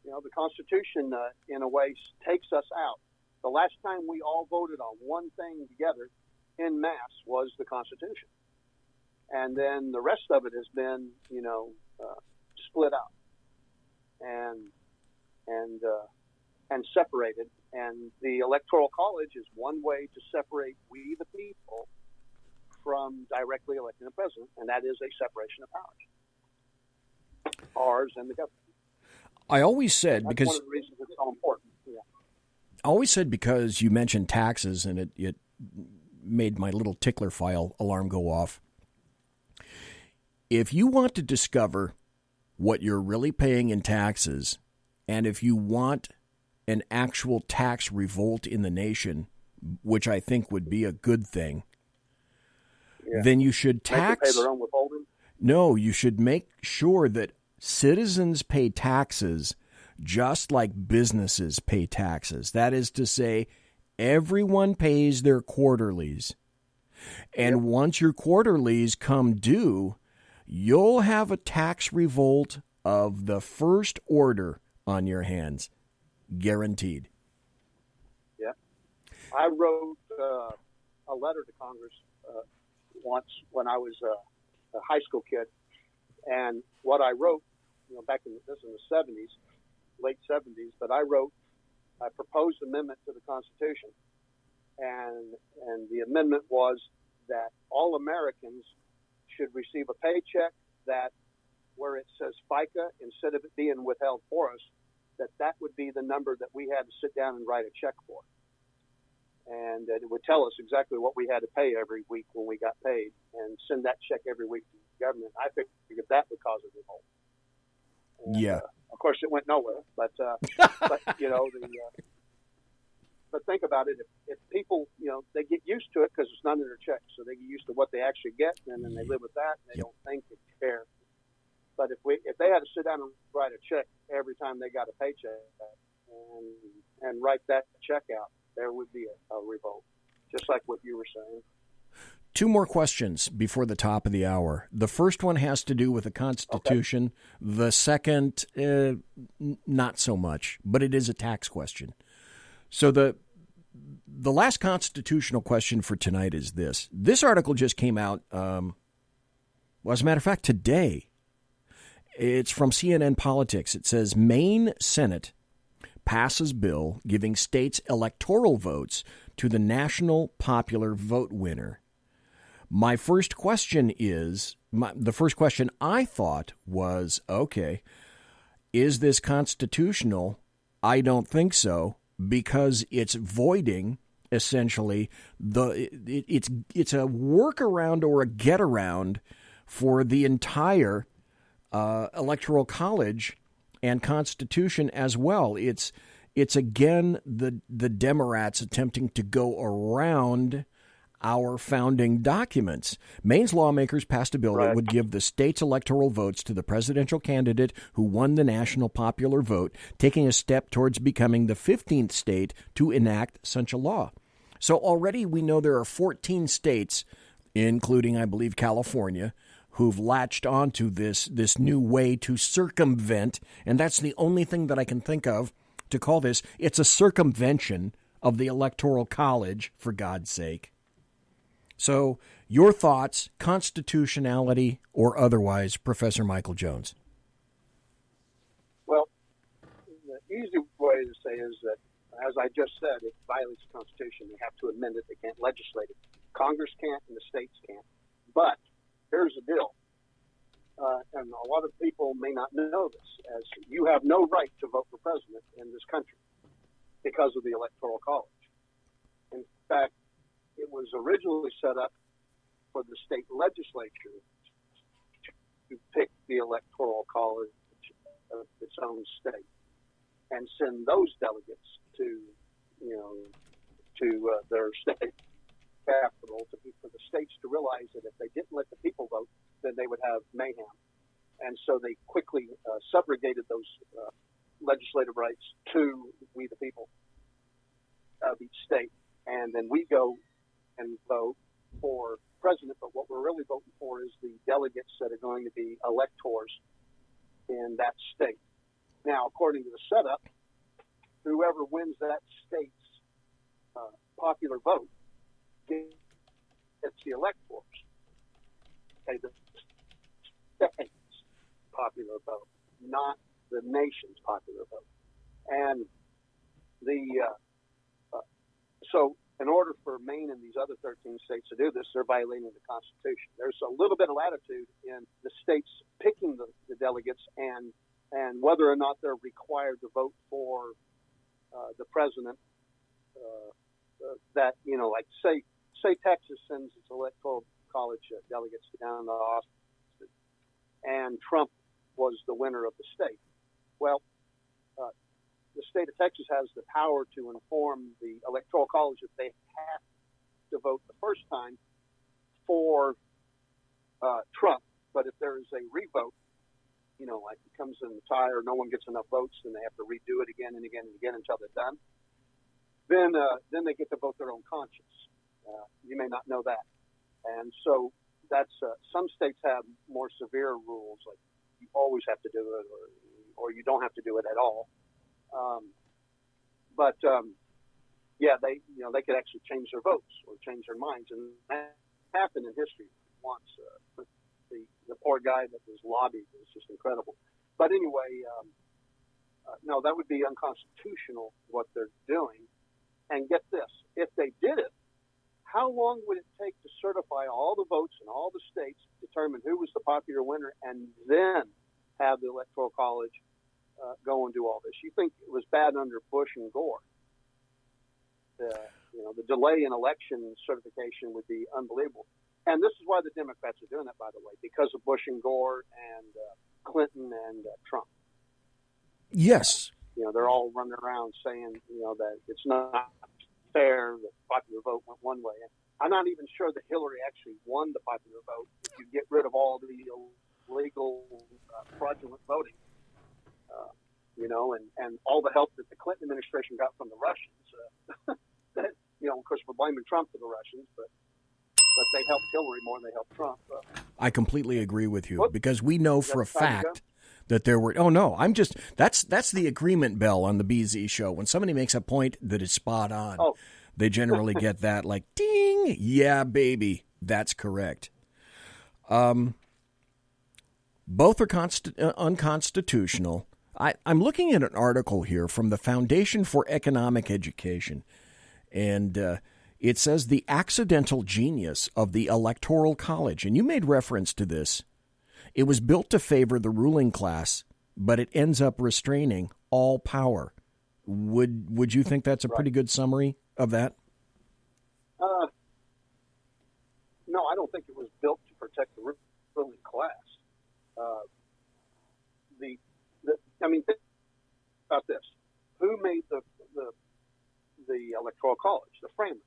The Constitution, in a way, takes us out. The last time we all voted on one thing together en masse was the Constitution. And then the rest of it has been, split out and separated. And the Electoral College is one way to separate we, the people, from directly electing a president, and that is a separation of powers, ours and the government. I always said, That's because one of the reasons it's so important. Yeah. I always said, because you mentioned taxes, and it made my little tickler file alarm go off. If you want to discover what you're really paying in taxes, and if you want an actual tax revolt in the nation, which I think would be a good thing, then you should tax. Make them pay their own withholding? No, you should make sure that citizens pay taxes just like businesses pay taxes. That is to say, everyone pays their quarterlies. And once your quarterlies come due, you'll have a tax revolt of the first order on your hands. Guaranteed. Yeah. I wrote a letter to Congress once when I was a high school kid. And what I wrote, back in the 70s, late 70s, but I proposed an amendment to the Constitution. And the amendment was that all Americans should receive a paycheck that where it says FICA, instead of it being withheld for us, that would be the number that we had to sit down and write a check for. And it would tell us exactly what we had to pay every week when we got paid, and send that check every week to the government. I figured that would cause a revolt. And, of course, it went nowhere. But but think about it. If people, they get used to it because it's not in their checks, so they get used to what they actually get, and then they live with that, and they don't think they care. But if they had to sit down and write a check every time they got a paycheck and write that check out, there would be a revolt, just like what you were saying. Two more questions before the top of the hour. The first one has to do with the Constitution. Okay. The second, not so much, but it is a tax question. So the last constitutional question for tonight is this. This article just came out, as a matter of fact, today. It's from CNN Politics. It says, Maine Senate passes bill giving states electoral votes to the national popular vote winner. My first question is, the first question I thought was, okay, is this constitutional? I don't think so, because it's voiding, essentially, it's a workaround or a get-around for the entire Electoral College and Constitution as well. It's again the Democrats attempting to go around our founding documents. Maine's lawmakers passed a bill that would give the state's electoral votes to the presidential candidate who won the national popular vote, taking a step towards becoming the 15th state to enact such a law. So already we know there are 14 states, including, I believe, California, who've latched onto this new way to circumvent, and that's the only thing that I can think of to call this. It's a circumvention of the Electoral College, for God's sake. So, your thoughts, constitutionality or otherwise, Professor Michael Jones? Well, the easy way to say is that, as I just said, it violates the Constitution. They have to amend it. They can't legislate it. Congress can't and the states can't. But here's the deal, and a lot of people may not know this, as you have no right to vote for president in this country because of the Electoral College. In fact, it was originally set up for the state legislature to pick the Electoral College of its own state and send those delegates to their state capital for the states to realize that if they didn't let the people vote, then they would have mayhem. And so they quickly subrogated those legislative rights to we the people of each state. And then we go and vote for president, but what we're really voting for is the delegates that are going to be electors in that state. Now, according to the setup, whoever wins that state's popular vote gets the electors. Okay, the state's popular vote, not the nation's popular vote. And so in order for Maine and these other 13 states to do this, they're violating the Constitution. There's a little bit of latitude in the states picking the delegates and whether or not they're required to vote for the president. That, you know, like say Texas sends its electoral college delegates down to Austin, and Trump was the winner of the state. Well, the state of Texas has the power to inform the electoral college if they have to vote the first time for Trump. But if there is a revote, you know, like it comes in a tie or no one gets enough votes, then they have to redo it again and again and again until they're done. Then they get to vote their own conscience. You may not know that. And so that's some states have more severe rules, like you always have to do it or you don't have to do it at all. Yeah, they could actually change their votes or change their minds, and that happened in history once. The poor guy that was lobbied was just incredible. But anyway, no, that would be unconstitutional what they're doing. And get this, if they did it, how long would it take to certify all the votes in all the states, determine who was the popular winner, and then have the Electoral College go and do all this? You think it was bad under Bush and Gore? The delay in election certification would be unbelievable. And this is why the Democrats are doing that, by the way, because of Bush and Gore and Clinton and Trump. Yes. You know, they're all running around saying, you know, that it's not fair, the popular vote went one way. I'm not even sure that Hillary actually won the popular vote. If you get rid of all the illegal, fraudulent voting, you know, and all the help that the Clinton administration got from the Russians, that, you know, of course, we're blaming Trump for the Russians, but they helped Hillary more than they helped Trump. I completely agree with you, because we know for a fact that there were, that's the agreement bell on the BZ show. When somebody makes a point that is spot on, they generally get that like, ding, yeah, baby, that's correct. Both are unconstitutional. I'm looking at an article here from the Foundation for Economic Education, and it says the accidental genius of the Electoral College. And you made reference to this. It was built to favor the ruling class, but it ends up restraining all power. Would you think that's a pretty good summary of that? No, I don't think it was built to protect the ruling class. Think about this. Who made the Electoral College? The framers.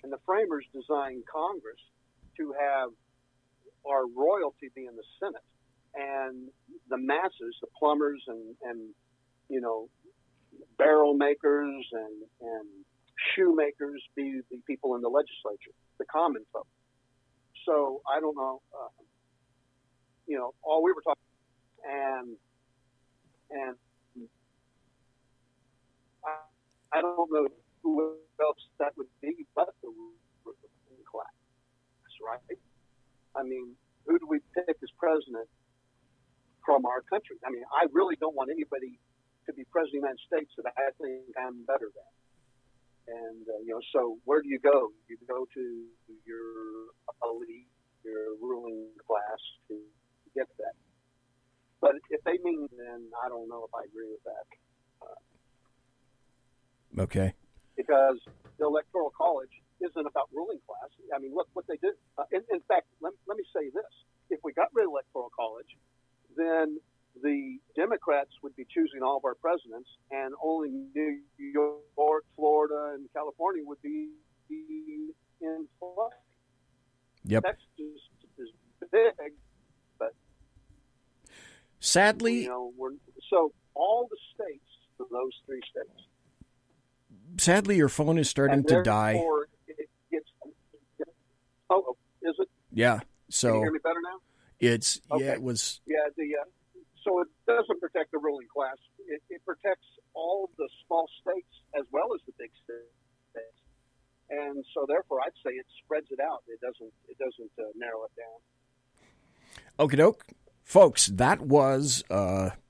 And the framers designed Congress to have our royalty be in the Senate, and the masses, the plumbers and you know, barrel makers and shoemakers be the people in the legislature, the common folk. So I don't know, you know, all we were talking, and I don't know who else that would be but the ruling class, right? I mean, who do we pick as president from our country? I mean, I really don't want anybody to be president of the United States that I think I'm better than. And, you know, so where do you go? You go to your elite, your ruling class to get that. But if they mean, then I don't know if I agree with that. Okay. Because the Electoral College isn't about ruling class. I mean, look what they do. In fact, let me say this. If we got rid of Electoral College, then the Democrats would be choosing all of our presidents, and only New York, Florida, and California would be in play. Yep. Texas is big, Sadly, so all the states, those 3 states. Sadly, your phone is starting to die. It gets, is it? Yeah. So can you hear me better now? It's okay. It was. Yeah, so it doesn't protect the ruling class. It protects all of the small states as well as the big states, and so therefore, I'd say it spreads it out. It doesn't narrow it down. Okie doke, folks. That was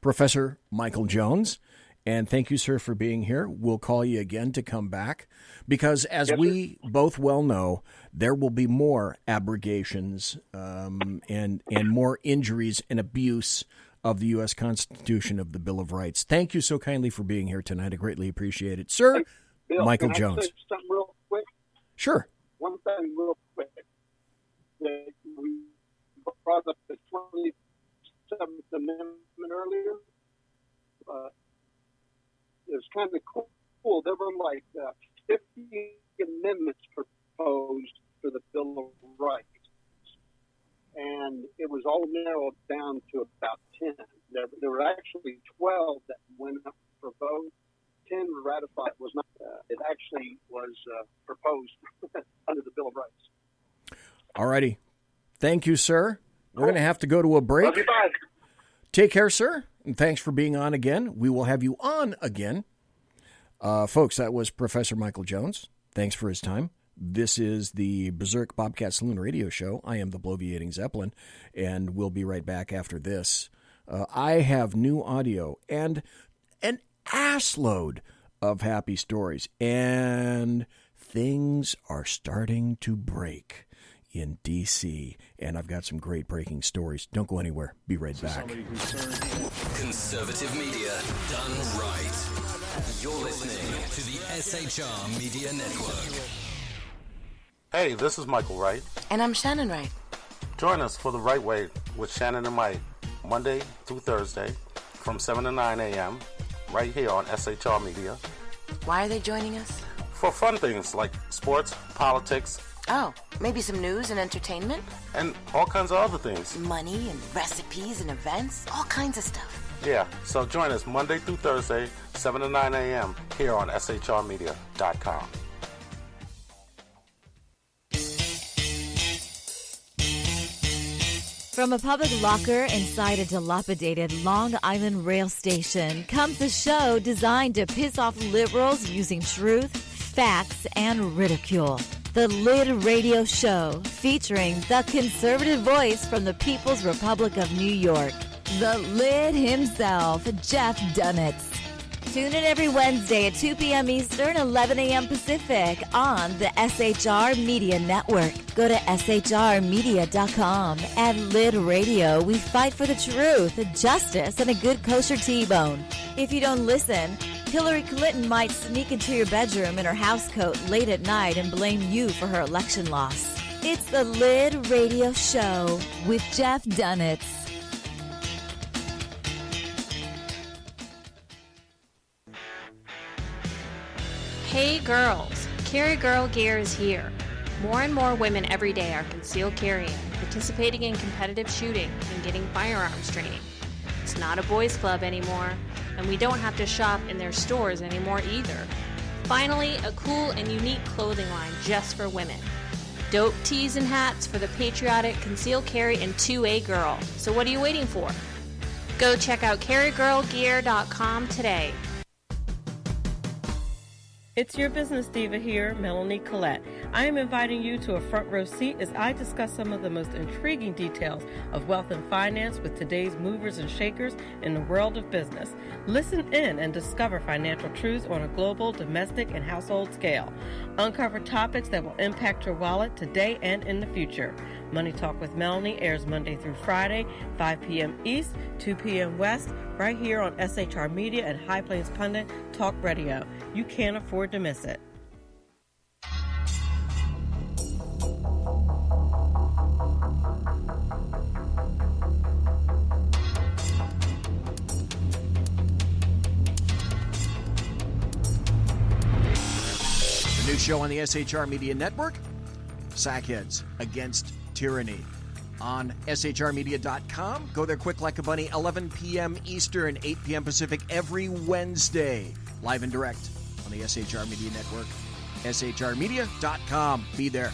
Professor Michael Jones. And thank you, sir, for being here. We'll call you again to come back because, as we both well know, there will be more abrogations and more injuries and abuse of the U.S. Constitution of the Bill of Rights. Thank you so kindly for being here tonight. I greatly appreciate it. Sir, hey, Bill, Michael can Jones. I say something real quick? Sure. One thing real quick. That we brought up the 27th Amendment earlier. It was kind of cool. There were like 50 amendments proposed for the Bill of Rights, and it was all narrowed down to about 10. There were actually 12 that went up for vote. 10 were ratified. Was not. It actually was proposed under the Bill of Rights. All righty. Thank you, sir. We're going to have to go to a break. Love you, bye. Take care, sir, and thanks for being on again. We will have you on again. Folks, that was Professor Michael Jones. Thanks for his time. This is the Berserk Bobcat Saloon radio show. I am the Bloviating Zeppelin, and we'll be right back after this. I have new audio and an assload of happy stories, and things are starting to break in D.C., and I've got some great breaking stories. Don't go anywhere. Be right back. Conservative media done right. You're listening to the SHR Media Network. Hey, this is Michael Wright. And I'm Shannon Wright. Join us for The Right Way with Shannon and Mike, Monday through Thursday from 7 to 9 a.m. right here on SHR Media. Why are they joining us? For fun things like sports, politics. Oh, maybe some news and entertainment? And all kinds of other things. Money and recipes and events, all kinds of stuff. Yeah, so join us Monday through Thursday, 7 to 9 a.m. here on SHRmedia.com. From a public locker inside a dilapidated Long Island rail station comes a show designed to piss off liberals using truth, facts, and ridicule. The Lid Radio Show, featuring the conservative voice from the People's Republic of New York, the Lid himself, Jeff Dunitz. Tune in every Wednesday at 2 p.m. Eastern, 11 a.m. Pacific on the SHR Media Network. Go to shrmedia.com. At Lid Radio, we fight for the truth, justice, and a good kosher T-bone. If you don't listen, Hillary Clinton might sneak into your bedroom in her housecoat late at night and blame you for her election loss. It's the Lid Radio Show with Jeff Dunitz. Hey girls, Carry Girl Gear is here. More and more women every day are concealed carrying, participating in competitive shooting, and getting firearms training. It's not a boys' club anymore, and we don't have to shop in their stores anymore either. Finally, a cool and unique clothing line just for women. Dope tees and hats for the patriotic concealed carry and 2A girl. So what are you waiting for? Go check out carrygirlgear.com today. It's your business diva here, Melanie Collette. I am inviting you to a front row seat as I discuss some of the most intriguing details of wealth and finance with today's movers and shakers in the world of business. Listen in and discover financial truths on a global, domestic, and household scale. Uncover topics that will impact your wallet today and in the future. Money Talk with Melanie airs Monday through Friday, 5 p.m. East, 2 p.m. West, right here on SHR Media and High Plains Pundit Talk Radio. You can't afford to miss it. The new show on the SHR Media Network, Sackheads Against Tyranny. on shrmedia.com. Go there quick like a bunny, 11 p.m. Eastern, 8 p.m. Pacific, every Wednesday, live and direct on the SHR Media Network. shrmedia.com. Be there.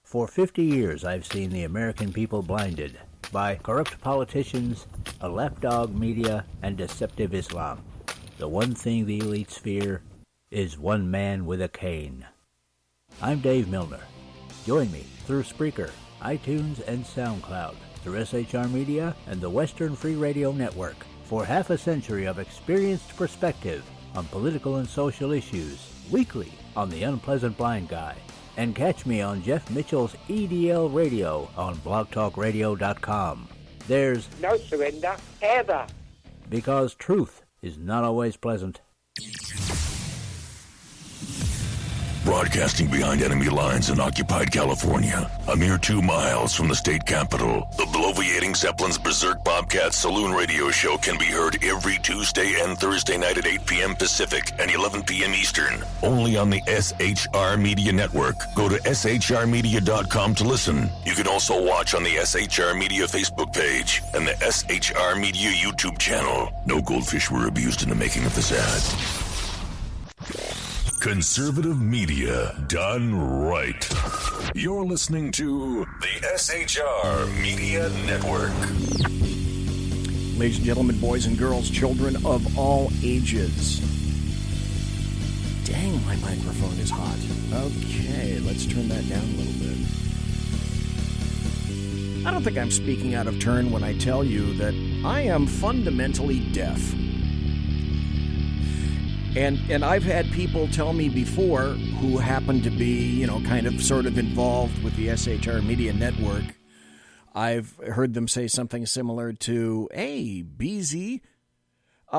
For 50 years, I've seen the American people blinded by corrupt politicians, a lapdog media, and deceptive Islam. The one thing the elites fear is one man with a cane. I'm Dave Milner. Join me through Spreaker, iTunes, and SoundCloud, through SHR Media and the Western Free Radio Network, for half a century of experienced perspective on political and social issues, weekly on The Unpleasant Blind Guy. And catch me on Jeff Mitchell's EDL Radio on blogtalkradio.com. There's no surrender, ever. Because truth is not always pleasant. Broadcasting behind enemy lines in occupied California, a mere 2 miles from the state capital, the bloviating Zeppelin's Berserk Bobcat Saloon radio show can be heard every Tuesday and Thursday night at 8 p.m. Pacific and 11 p.m. Eastern, only on the SHR Media Network. Go to shrmedia.com to listen. You can also watch on the SHR Media Facebook page and the SHR Media YouTube channel. No goldfish were abused in the making of this ad. Conservative media done right. You're listening to the SHR Media Network. Ladies and gentlemen, boys and girls, children of all ages. Dang, my microphone is hot. Okay, let's turn that down a little bit. I don't think I'm speaking out of turn when I tell you that I am fundamentally deaf. And I've had people tell me before who happen to be, kind of sort of involved with the SHR Media Network. I've heard them say something similar to, "Hey, BZ,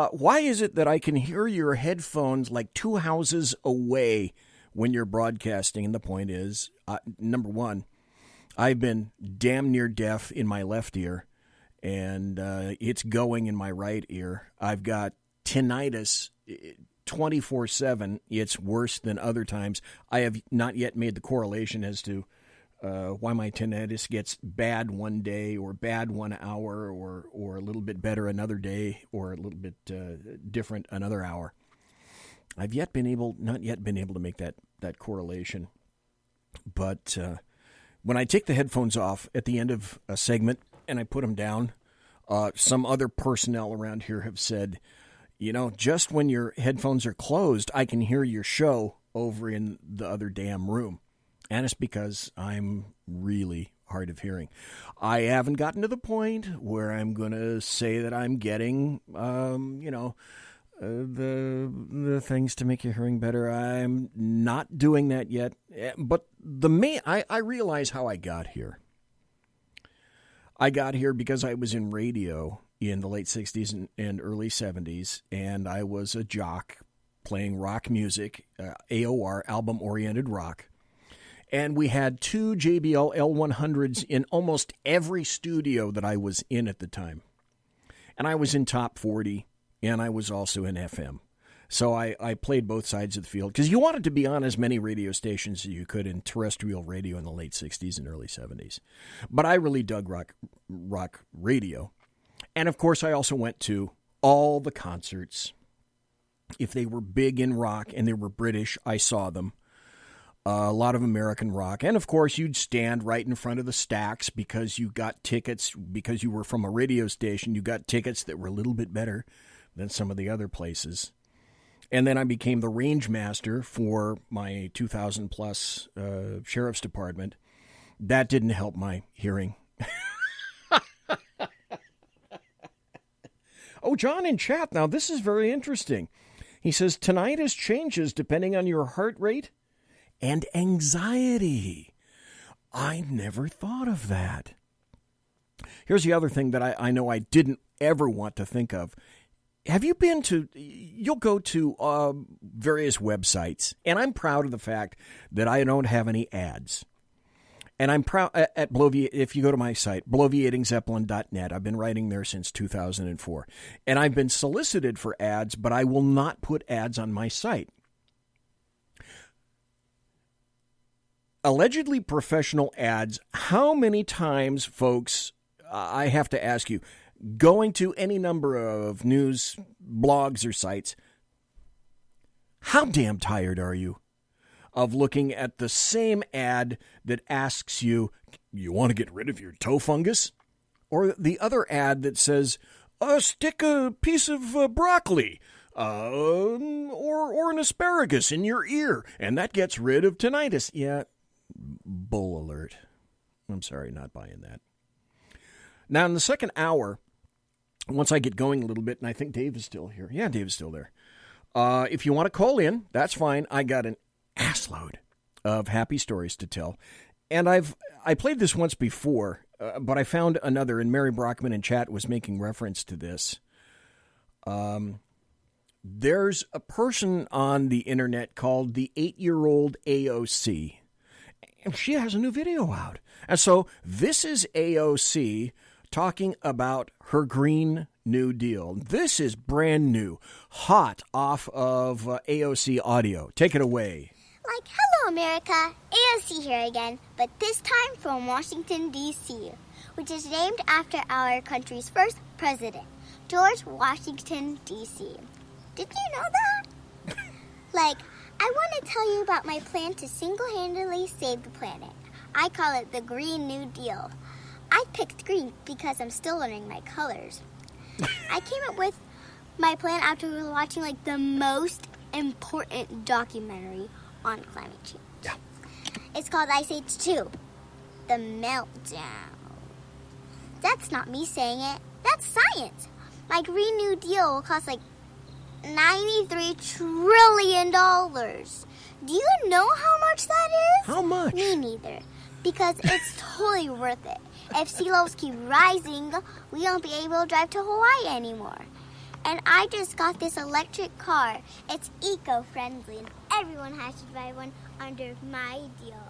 why is it that I can hear your headphones like 2 houses away when you're broadcasting?" And the point is, number one, I've been damn near deaf in my left ear, and it's going in my right ear. I've got tinnitus 24/7. It's worse than other times. I have not yet made the correlation as to why my tinnitus gets bad one day or bad 1 hour or a little bit better another day or a little bit different another hour. I've not yet been able to make that correlation. But when I take the headphones off at the end of a segment and I put them down, some other personnel around here have said, just when your headphones are closed, I can hear your show over in the other damn room. And it's because I'm really hard of hearing. I haven't gotten to the point where I'm going to say that I'm getting, the things to make your hearing better. I'm not doing that yet. But I realize how I got here. I got here because I was in radio in the late 60s and early 70s, and I was a jock playing rock music, AOR, album-oriented rock. And we had 2 JBL L100s in almost every studio that I was in at the time. And I was in Top 40, and I was also in FM. So I played both sides of the field, because you wanted to be on as many radio stations as you could in terrestrial radio in the late 60s and early 70s. But I really dug rock radio. And, of course, I also went to all the concerts. If they were big in rock and they were British, I saw them. A lot of American rock. And, of course, you'd stand right in front of the stacks because you got tickets. Because you were from a radio station, you got tickets that were a little bit better than some of the other places. And then I became the range master for my 2,000-plus sheriff's department. That didn't help my hearing. Oh, John in chat, now this is very interesting. He says, tinnitus changes depending on your heart rate and anxiety. I never thought of that. Here's the other thing that I know I didn't ever want to think of. Have you been to, you'll go to various websites, and I'm proud of the fact that I don't have any ads. And I'm proud at if you go to my site, bloviatingzeppelin.net, I've been writing there since 2004. And I've been solicited for ads, but I will not put ads on my site. Allegedly professional ads. How many times, folks, I have to ask you, going to any number of news blogs or sites, how damn tired are you of looking at the same ad that asks you, you want to get rid of your toe fungus? Or the other ad that says, stick a piece of broccoli or an asparagus in your ear, and that gets rid of tinnitus. Yeah, bull alert. I'm sorry, not buying that. Now, in the second hour, once I get going a little bit, and I think Dave is still here. Yeah, Dave is still there. If you want to call in, that's fine. I got an assload of happy stories to tell. And I played this once before, but I found another, and Mary Brockman in chat was making reference to this. There's a person on the internet called the 8-year-old AOC. And she has a new video out. And so this is AOC talking about her Green New Deal. This is brand new, hot off of AOC audio. Take it away. Like, hello, America. AOC here again, but this time from Washington, D.C., which is named after our country's first president, George Washington, D.C. Did you know that? I want to tell you about my plan to single-handedly save the planet. I call it the Green New Deal. I picked green because I'm still learning my colors. I came up with my plan after watching, the most important documentary on climate change. Yeah. It's called Ice Age 2, The Meltdown. That's not me saying it. That's science. My Green New Deal will cost $93 trillion. Do you know how much that is? How much? Me neither. Because it's totally worth it. If sea levels keep rising, we won't be able to drive to Hawaii anymore. And I just got this electric car. It's eco-friendly, and everyone has to drive one under my deal.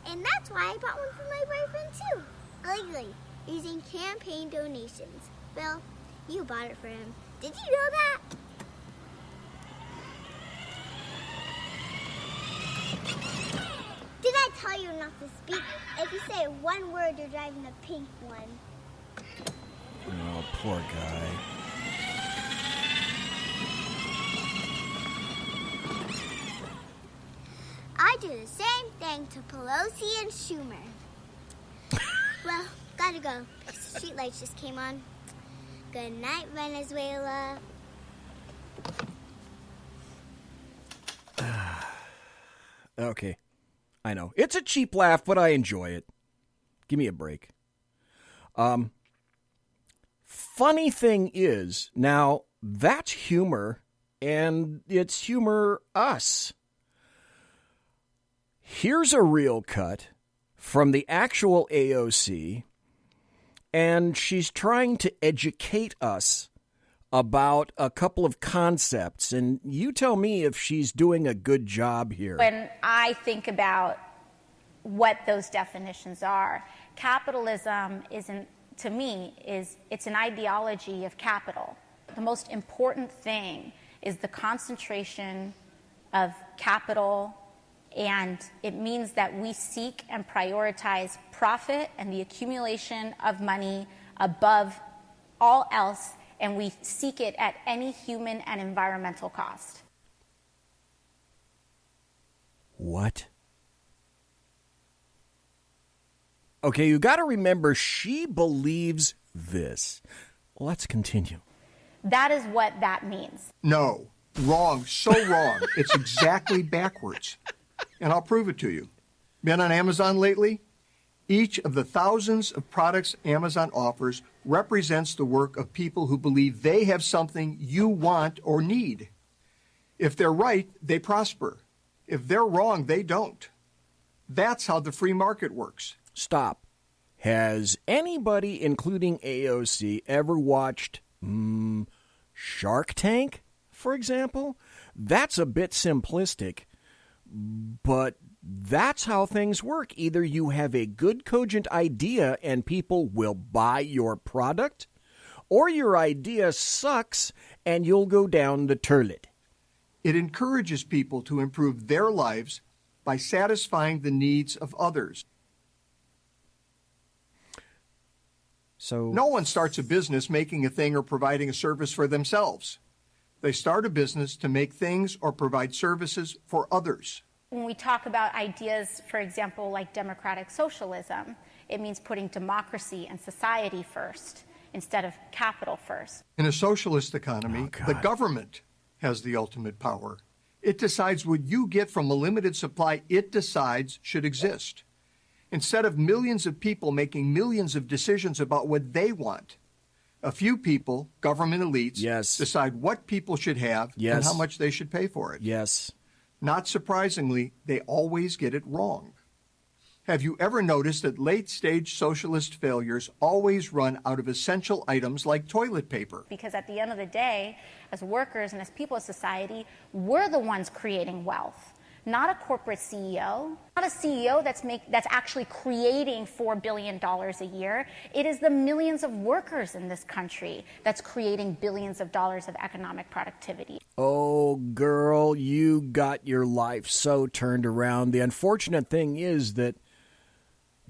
And that's why I bought one for my boyfriend, too. Illegally, using campaign donations. Well, you bought it for him. Did you know that? Did I tell you not to speak? If you say one word, you're driving a pink one. Oh, poor guy. I do the same thing to Pelosi and Schumer. Well, gotta go. Streetlights just came on. Good night, Venezuela. Okay. I know. It's a cheap laugh, but I enjoy it. Give me a break. Funny thing is, now, that's humor, and it's humor us. Here's a real cut from the actual AOC, and she's trying to educate us about a couple of concepts, and you tell me if she's doing a good job here. When I think about what those definitions are, capitalism to me, it's an ideology of capital. The most important thing is the concentration of capital, and it means that we seek and prioritize profit and the accumulation of money above all else, and we seek it at any human and environmental cost. What? Okay, you got to remember, she believes this. Let's continue. That is what that means. No, wrong, so wrong. It's exactly backwards. And I'll prove it to you. Been on Amazon lately? Each of the thousands of products Amazon offers represents the work of people who believe they have something you want or need. If they're right, they prosper. If they're wrong, they don't. That's how the free market works. Stop. Has anybody, including AOC, ever watched Shark Tank, for example? That's a bit simplistic, but that's how things work. Either you have a good, cogent idea and people will buy your product, or your idea sucks and you'll go down the toilet. It encourages people to improve their lives by satisfying the needs of others. So no one starts a business making a thing or providing a service for themselves. They start a business to make things or provide services for others. When we talk about ideas, for example, like democratic socialism, it means putting democracy and society first instead of capital first. In a socialist economy, the government has the ultimate power. It decides what you get from a limited supply it decides should exist. Instead of millions of people making millions of decisions about what they want, a few people, government elites, decide what people should have and how much they should pay for it. Yes. Not surprisingly, they always get it wrong. Have you ever noticed that late-stage socialist failures always run out of essential items like toilet paper? Because at the end of the day, as workers and as people of society, we're the ones creating wealth. Not a corporate CEO, not a CEO that's actually creating $4 billion a year. It is the millions of workers in this country that's creating billions of dollars of economic productivity. Oh, girl, you got your life so turned around. The unfortunate thing is that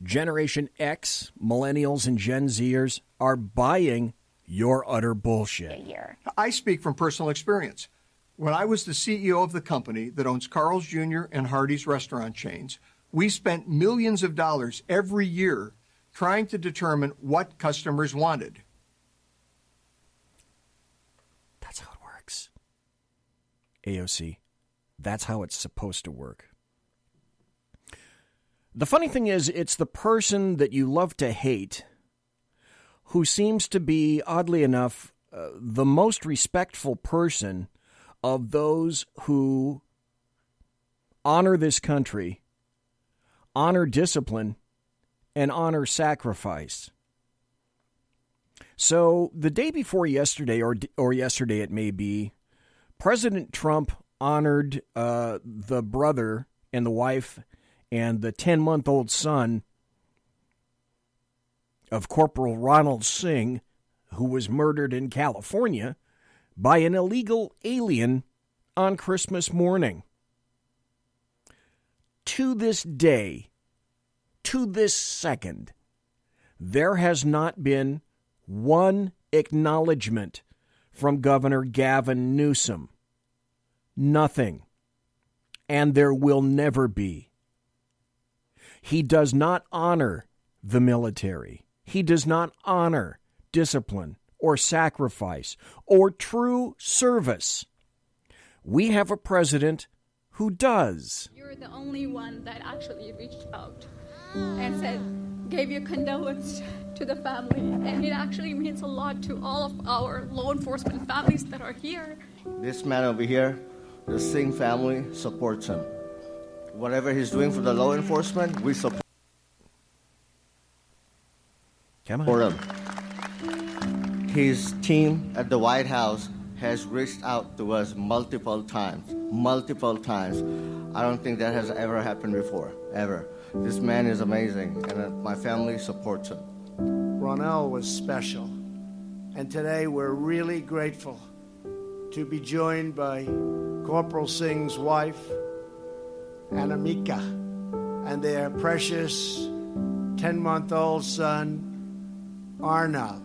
Generation X, millennials, and Gen Zers are buying your utter bullshit. I speak from personal experience. When I was the CEO of the company that owns Carl's Jr. and Hardee's restaurant chains, we spent millions of dollars every year trying to determine what customers wanted. That's how it works. AOC, that's how it's supposed to work. The funny thing is, it's the person that you love to hate who seems to be, oddly enough, the most respectful person of those who honor this country, honor discipline, and honor sacrifice. So the day before yesterday, or yesterday it may be, President Trump honored the brother and the wife and the 10-month-old son of Corporal Ronald Singh, who was murdered in California by an illegal alien on Christmas morning. To this day, to this second, there has not been one acknowledgement from Governor Gavin Newsom. Nothing. And there will never be. He does not honor the military. He does not honor discipline or sacrifice or true service. We have a president who does. You're the only one that actually reached out and said, gave your condolence to the family. And it actually means a lot to all of our law enforcement families that are here. This man over here, the Singh family, supports him. Whatever he's doing for the law enforcement, we support him. His team at the White House has reached out to us multiple times. I don't think that has ever happened before, ever. This man is amazing, and my family supports him. Ronell was special, and today we're really grateful to be joined by Corporal Singh's wife, Anamika, and their precious 10-month-old son, Arnab.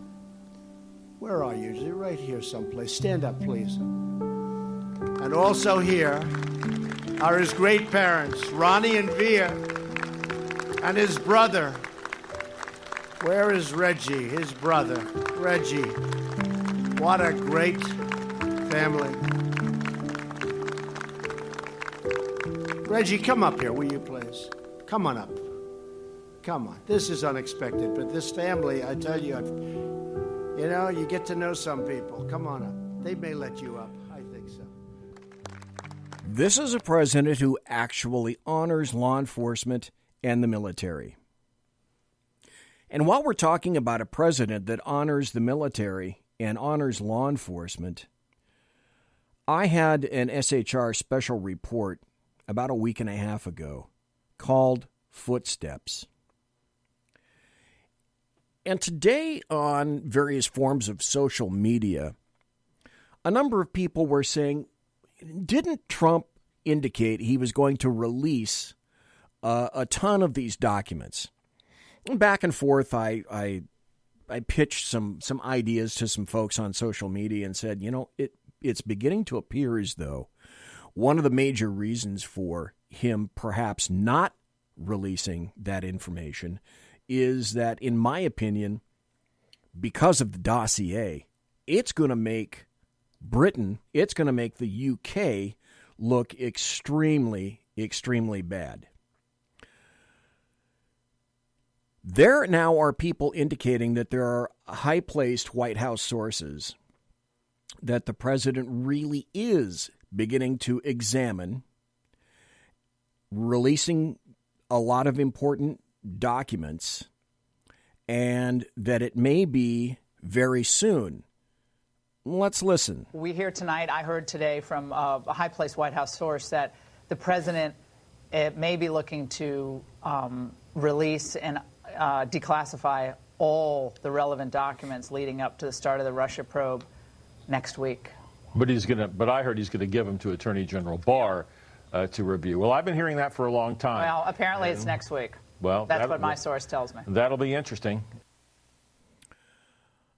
Where are you? You're right here someplace. Stand up, please. And also here are his great parents, Ronnie and Via, and his brother. Where is Reggie, his brother? Reggie. What a great family. Reggie, come up here, will you please? Come on up. Come on. This is unexpected, but this family, I tell you, you get to know some people. Come on up. They may let you up. I think so. This is a president who actually honors law enforcement and the military. And while we're talking about a president that honors the military and honors law enforcement, I had an SHR special report about a week and a half ago called Footsteps. And today on various forms of social media, a number of people were saying, didn't Trump indicate he was going to release a ton of these documents. Back and forth, I pitched some ideas to some folks on social media and said, it's beginning to appear as though one of the major reasons for him perhaps not releasing that information is that, in my opinion, because of the dossier, it's going to make Britain, it's going to make the UK look extremely, extremely bad. There now are people indicating that there are high-placed White House sources that the president really is beginning to examine, releasing a lot of important documents, and that it may be very soon. Let's listen. We hear tonight, I heard today from a high-placed White House source that the president may be looking to release and declassify all the relevant documents leading up to the start of the Russia probe next week. But I heard he's going to give them to Attorney General Barr to review. Well, I've been hearing that for a long time. Well, apparently it's next week. Well, that's what my source tells me. That'll be interesting.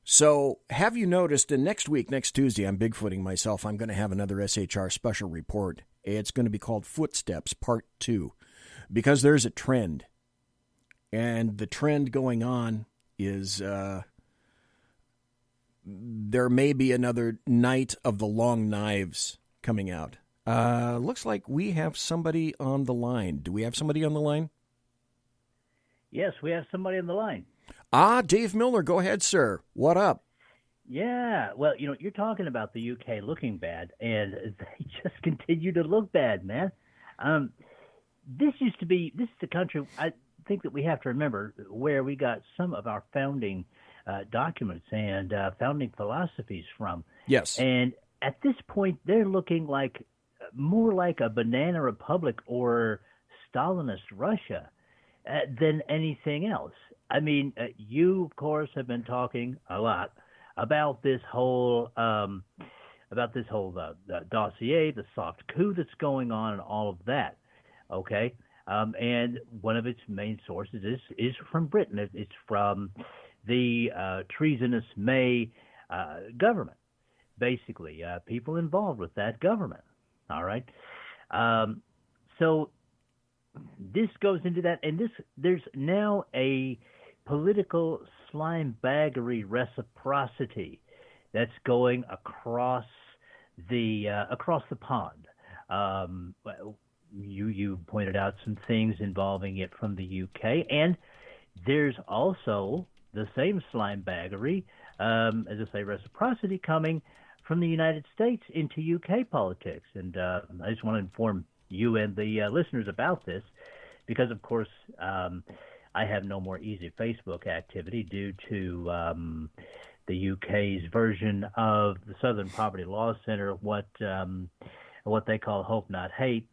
So, have you noticed, and next week, next Tuesday, I'm bigfooting myself, I'm going to have another SHR special report. It's going to be called Footsteps Part 2, because there's a trend. And the trend going on is there may be another Night of the Long Knives coming out. Looks like we have somebody on the line. Do we have somebody on the line? Yes, we have somebody on the line. Dave Milner, go ahead, sir. What up? Yeah, well, you're talking about the UK looking bad, and they just continue to look bad, man. This is the country, I think that we have to remember, where we got some of our founding documents and founding philosophies from. Yes. And at this point, they're looking more like a banana republic or Stalinist Russia than anything else. I mean, you, of course, have been talking a lot about this whole dossier, the soft coup that's going on, and all of that. Okay, and one of its main sources is from Britain. It's from the treasonous May government, basically, people involved with that government. All right, so this goes into that, and there's now a political slimebaggery reciprocity that's going across the pond. You pointed out some things involving it from the UK, and there's also the same slimebaggery, as I say, reciprocity coming from the United States into UK politics. And I just want to inform you and the listeners about this, because, of course, I have no more easy Facebook activity due to the UK's version of the Southern Poverty Law Center, what they call Hope Not Hate,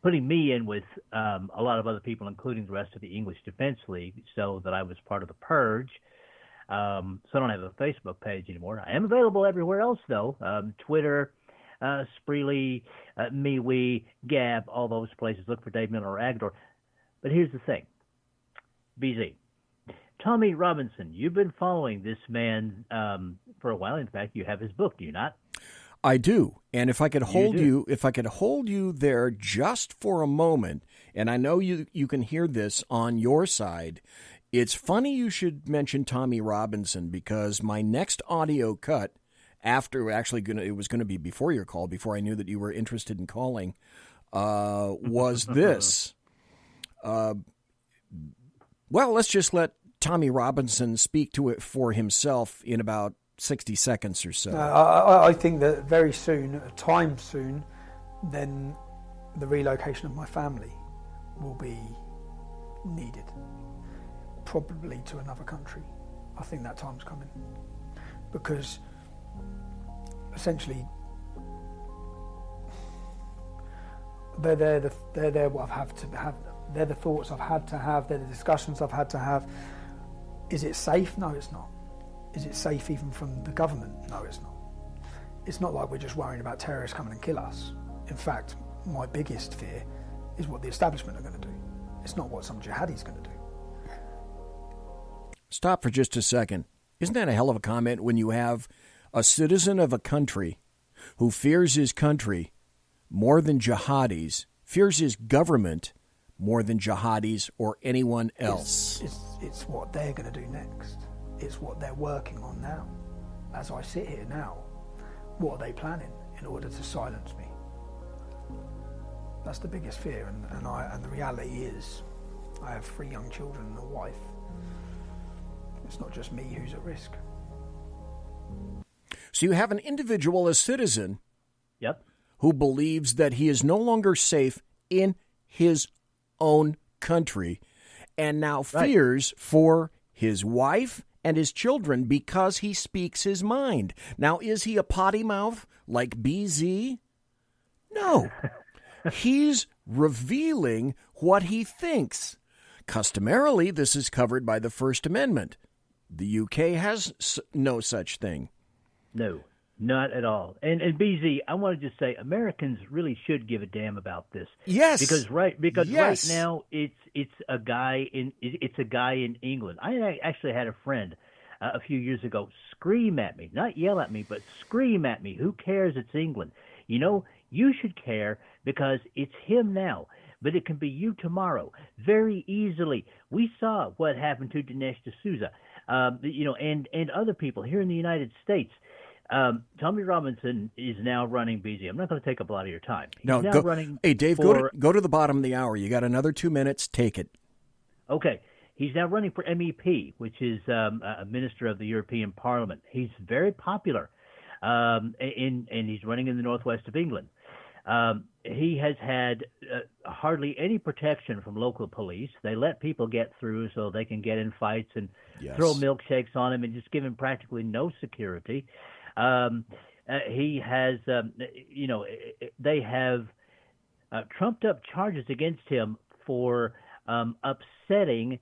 putting me in with a lot of other people, including the rest of the English Defense League, so that I was part of the purge. So I don't have a Facebook page anymore. I am available everywhere else, though. Twitter, Spreely, MeWe, Gab, all those places. Look for Dave Miller or Agador. But here's the thing. BZ. Tommy Robinson, you've been following this man for a while. In fact, you have his book, do you not? I do. And if I could hold you there just for a moment, and I know you can hear this on your side, it's funny you should mention Tommy Robinson, because my next audio cut, it was going to be before your call, before I knew that you were interested in calling, was this. Well, let's just let Tommy Robinson speak to it for himself in about 60 seconds or so. I think that very soon, at a time soon, then the relocation of my family will be needed, probably to another country. I think that time's coming, because essentially they're what I've had to have. They're the thoughts I've had to have. They're the discussions I've had to have. Is it safe? No, it's not. Is it safe even from the government? No, it's not. It's not like we're just worrying about terrorists coming and kill us. In fact, my biggest fear is what the establishment are going to do. It's not what some jihadi's going to do. Stop for just a second. Isn't that a hell of a comment when you have a citizen of a country who fears his country more than jihadis, fears his government more than jihadis or anyone else? It's what they're going to do next. It's what they're working on now. As I sit here now, what are they planning in order to silence me? That's the biggest fear, and the reality is I have 3 young children and a wife. It's not just me who's at risk. So you have an individual, a citizen, yep, who believes that he is no longer safe in his own country and now fears for his wife and his children because he speaks his mind. Now, is he a potty mouth like BZ? No. He's revealing what he thinks. Customarily, this is covered by the First Amendment. The UK has no such thing. No, not at all. And BZ, I want to just say Americans really should give a damn about this. Yes. Because right Yes. now it's a guy in England. I actually had a friend a few years ago scream at me, not yell at me, but scream at me. Who cares? It's England. You know, you should care because it's him now, but it can be you tomorrow very easily. We saw what happened to Dinesh D'Souza, and other people here in the United States. Tommy Robinson is now running BZ. I'm not going to take up a lot of your time. Hey, Dave, go to the bottom of the hour. You got another 2 minutes. Take it. Okay. He's now running for MEP, which is a minister of the European Parliament. He's very popular, and he's running in the northwest of England. He has had hardly any protection from local police. They let people get through so they can get in fights and throw milkshakes on him and just give him practically no security. He has, they have trumped up charges against him for upsetting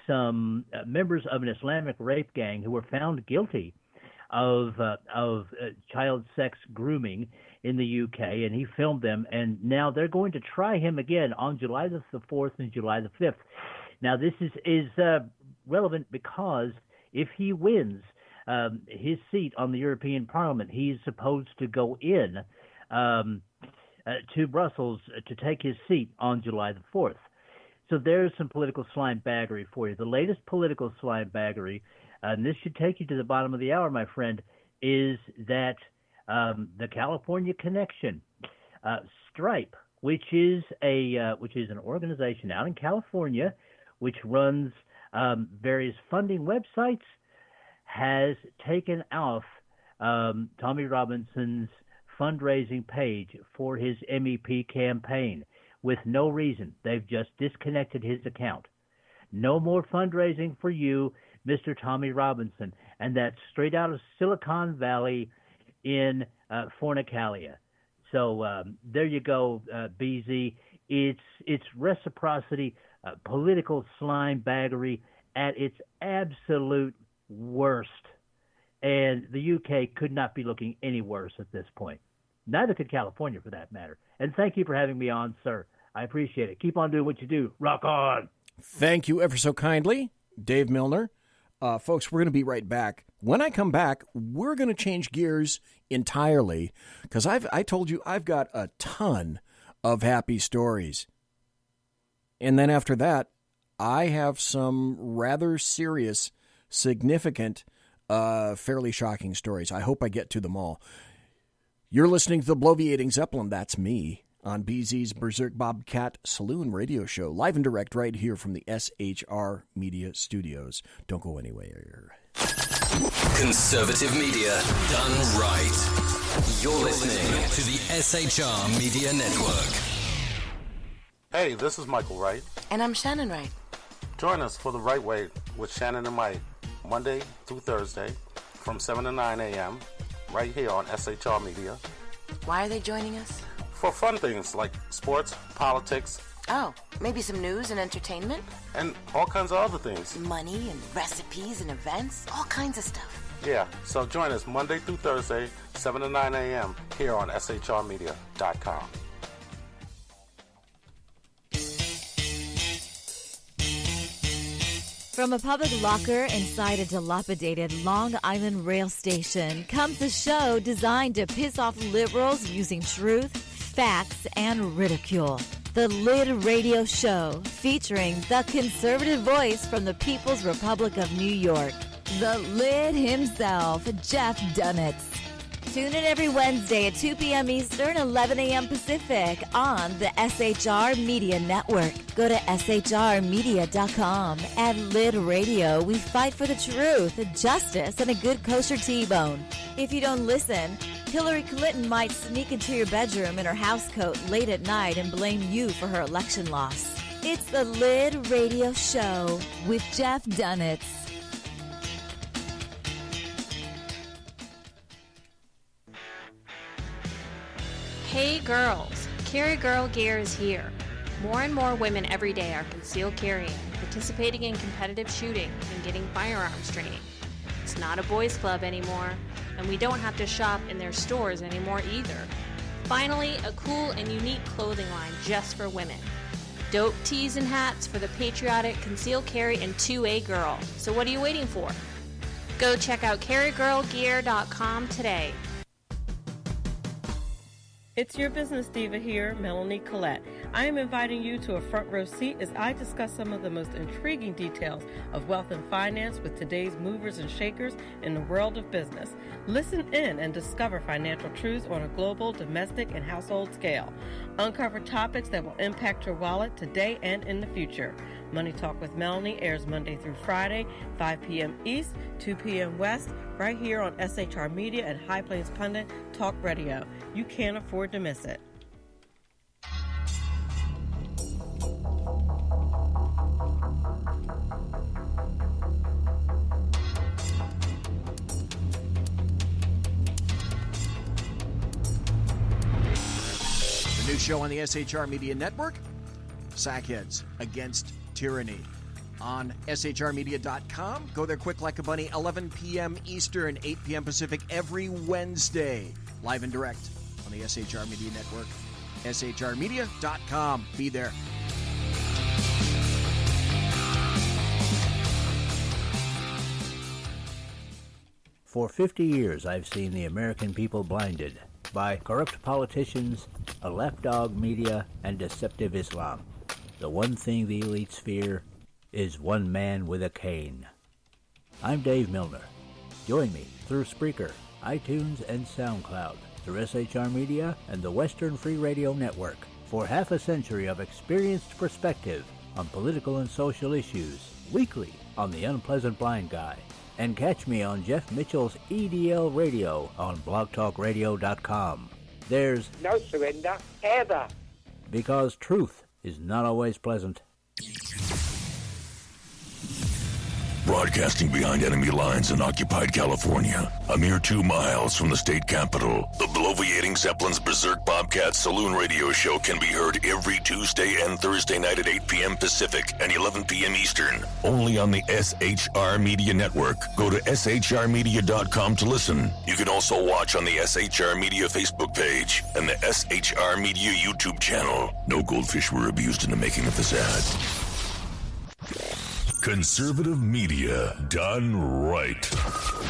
some members of an Islamic rape gang who were found guilty of child sex grooming in the UK, and he filmed them, and now they're going to try him again on July the 4th and July the 5th. Now, this is relevant because if he wins his seat on the European Parliament, he's supposed to go in to Brussels to take his seat on July the 4th. So there's some political slimebaggery for you. The latest political slimebaggery, and this should take you to the bottom of the hour, my friend, is that the California Connection, Stripe, which is an organization out in California, which runs various funding websites, has taken off Tommy Robinson's fundraising page for his MEP campaign with no reason. They've just disconnected his account. No more fundraising for you, Mr. Tommy Robinson. And that's straight out of Silicon Valley in Fornicalia. So there you go, BZ. It's reciprocity, political slimebaggery at its absolute worst. And the UK could not be looking any worse at this point. Neither could California, for that matter. And thank you for having me on, sir. I appreciate it. Keep on doing what you do. Rock on. Thank you ever so kindly, Dave Milner. Folks, we're going to be right back. When I come back, we're going to change gears entirely because I told you I've got a ton of happy stories. And then after that, I have some rather serious, significant, fairly shocking stories. I hope I get to them all. You're listening to the Bloviating Zeppelin. That's me on BZ's Berserk Bobcat Saloon radio show, live and direct right here from the SHR Media Studios. Don't go anywhere. Conservative media done right. You're listening to the SHR Media Network. Hey, this is Michael Wright. And I'm Shannon Wright. Join us for The Right Way with Shannon and Mike, Monday through Thursday from 7 to 9 a.m. right here on SHR Media. Why are they joining us? For fun things like sports, politics. Oh, maybe some news and entertainment? And all kinds of other things. Money and recipes and events, all kinds of stuff. Yeah, so join us Monday through Thursday, 7 to 9 a.m. here on SHRmedia.com. From a public locker inside a dilapidated Long Island rail station comes a show designed to piss off liberals using truth, facts, and ridicule. The Lid Radio Show, featuring the conservative voice from the People's Republic of New York, the Lid himself, Jeff Dunitz. Tune in every Wednesday at 2 p.m. Eastern, 11 a.m. Pacific on the SHR Media Network. Go to shrmedia.com. At Lid Radio, we fight for the truth, justice, and a good kosher T-bone. If you don't listen, Hillary Clinton might sneak into your bedroom in her housecoat late at night and blame you for her election loss. It's the Lid Radio Show with Jeff Dunitz. Hey girls, Carry Girl Gear is here. More and more women every day are concealed carrying, participating in competitive shooting, and getting firearms training. It's not a boys' club anymore, and we don't have to shop in their stores anymore either. Finally, a cool and unique clothing line just for women. Dope tees and hats for the patriotic concealed carry and 2A girl. So what are you waiting for? Go check out carrygirlgear.com today. It's your business diva here, Melanie Collette. I am inviting you to a front row seat as I discuss some of the most intriguing details of wealth and finance with today's movers and shakers in the world of business. Listen in and discover financial truths on a global, domestic, and household scale. Uncover topics that will impact your wallet today and in the future. Money Talk with Melanie airs Monday through Friday, 5 p.m. East, 2 p.m. West, right here on SHR Media and High Plains Pundit Talk Radio. You can't afford to miss it. The new show on the SHR Media Network, Sackheads Against Tyranny. On shrmedia.com. Go there quick like a bunny, 11 p.m. Eastern, 8 p.m. Pacific, every Wednesday. Live and direct on the SHR Media Network. shrmedia.com. Be there. For 50 years, I've seen the American people blinded by corrupt politicians, a lapdog media, and deceptive Islam. The one thing the elites fear is one man with a cane. I'm Dave Milner. Join me through Spreaker, iTunes, and SoundCloud, through SHR Media and the Western Free Radio Network, for half a century of experienced perspective on political and social issues, weekly on The Unpleasant Blind Guy. And catch me on Jeff Mitchell's EDL Radio on blogtalkradio.com. There's no surrender, ever. Because truth is not always pleasant. Broadcasting behind enemy lines in occupied California, a mere 2 miles from the state capitol, the bloviating Zeppelin's Berserk Bobcat Saloon radio show can be heard every Tuesday and Thursday night at 8 p.m. Pacific and 11 p.m. Eastern, only on the SHR Media Network. Go to shrmedia.com to listen. You can also watch on the SHR Media Facebook page and the SHR Media YouTube channel. No goldfish were abused in the making of this ad. Conservative media done right.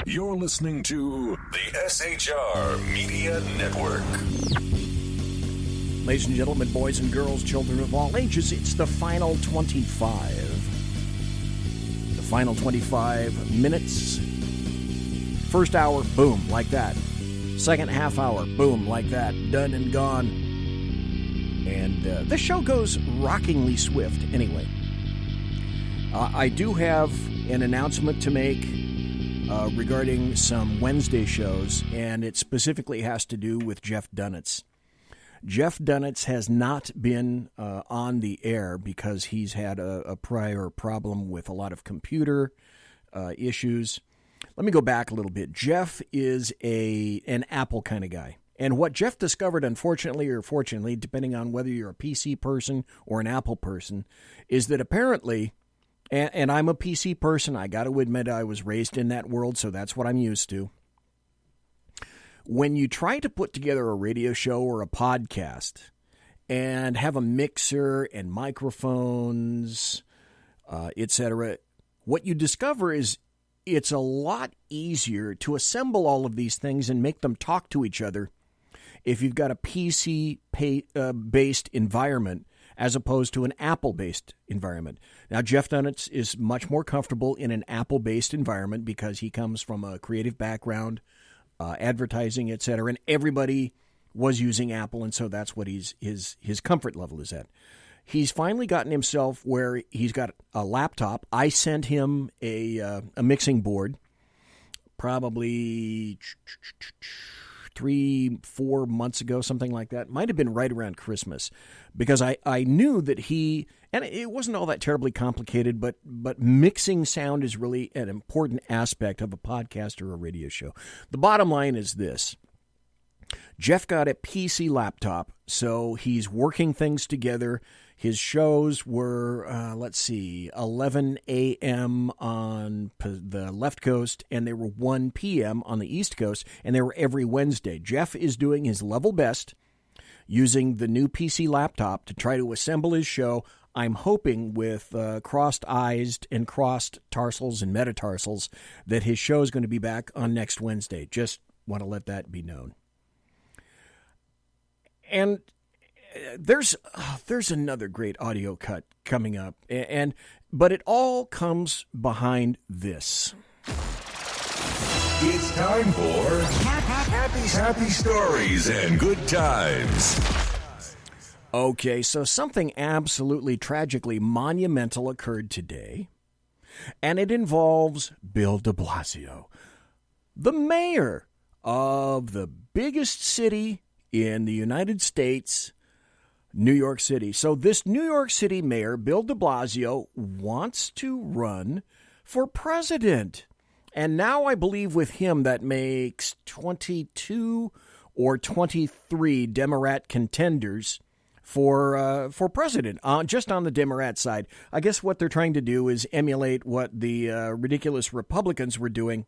You're listening to the SHR Media Network. Ladies and gentlemen, boys and girls, children of all ages, it's the final 25. The final 25 minutes. First hour, boom, like that. Second half hour, boom, like that. Done and gone. And the show goes rockingly swift anyway. I do have an announcement to make regarding some Wednesday shows, and it specifically has to do with Jeff Dunitz. Jeff Dunitz has not been on the air because he's had a prior problem with a lot of computer issues. Let me go back a little bit. Jeff is an Apple kind of guy. And what Jeff discovered, unfortunately or fortunately, depending on whether you're a PC person or an Apple person, is that apparently... And I'm a PC person. I got to admit I was raised in that world, so that's what I'm used to. When you try to put together a radio show or a podcast and have a mixer and microphones, etc., what you discover is it's a lot easier to assemble all of these things and make them talk to each other if you've got a PC-based environment as opposed to an Apple-based environment. Now, Jeff Dunitz is much more comfortable in an Apple-based environment because he comes from a creative background, advertising, etc., and everybody was using Apple, and so that's what his comfort level is at. He's finally gotten himself where he's got a laptop. I sent him a mixing board probably 3-4 months ago, something like that. Might have been right around Christmas, because I knew that he, and it wasn't all that terribly complicated, but mixing sound is really an important aspect of a podcast or a radio show. The bottom line is this. Jeff got a PC laptop, so he's working things together. His shows were, 11 a.m. on the left coast, and they were 1 p.m. on the east coast, and they were every Wednesday. Jeff is doing his level best using the new PC laptop to try to assemble his show. I'm hoping with crossed eyes and crossed tarsals and metatarsals that his show is going to be back on next Wednesday. Just want to let that be known. And there's another great audio cut coming up, but it all comes behind this. It's time for happy stories and good times. Okay, so something absolutely tragically monumental occurred today, and it involves Bill de Blasio, the mayor of the biggest city in the United States, New York City. So this New York City mayor, Bill de Blasio, wants to run for president. And now I believe with him that makes 22 or 23 Democrat contenders for president, just on the Democrat side. I guess what they're trying to do is emulate what the ridiculous Republicans were doing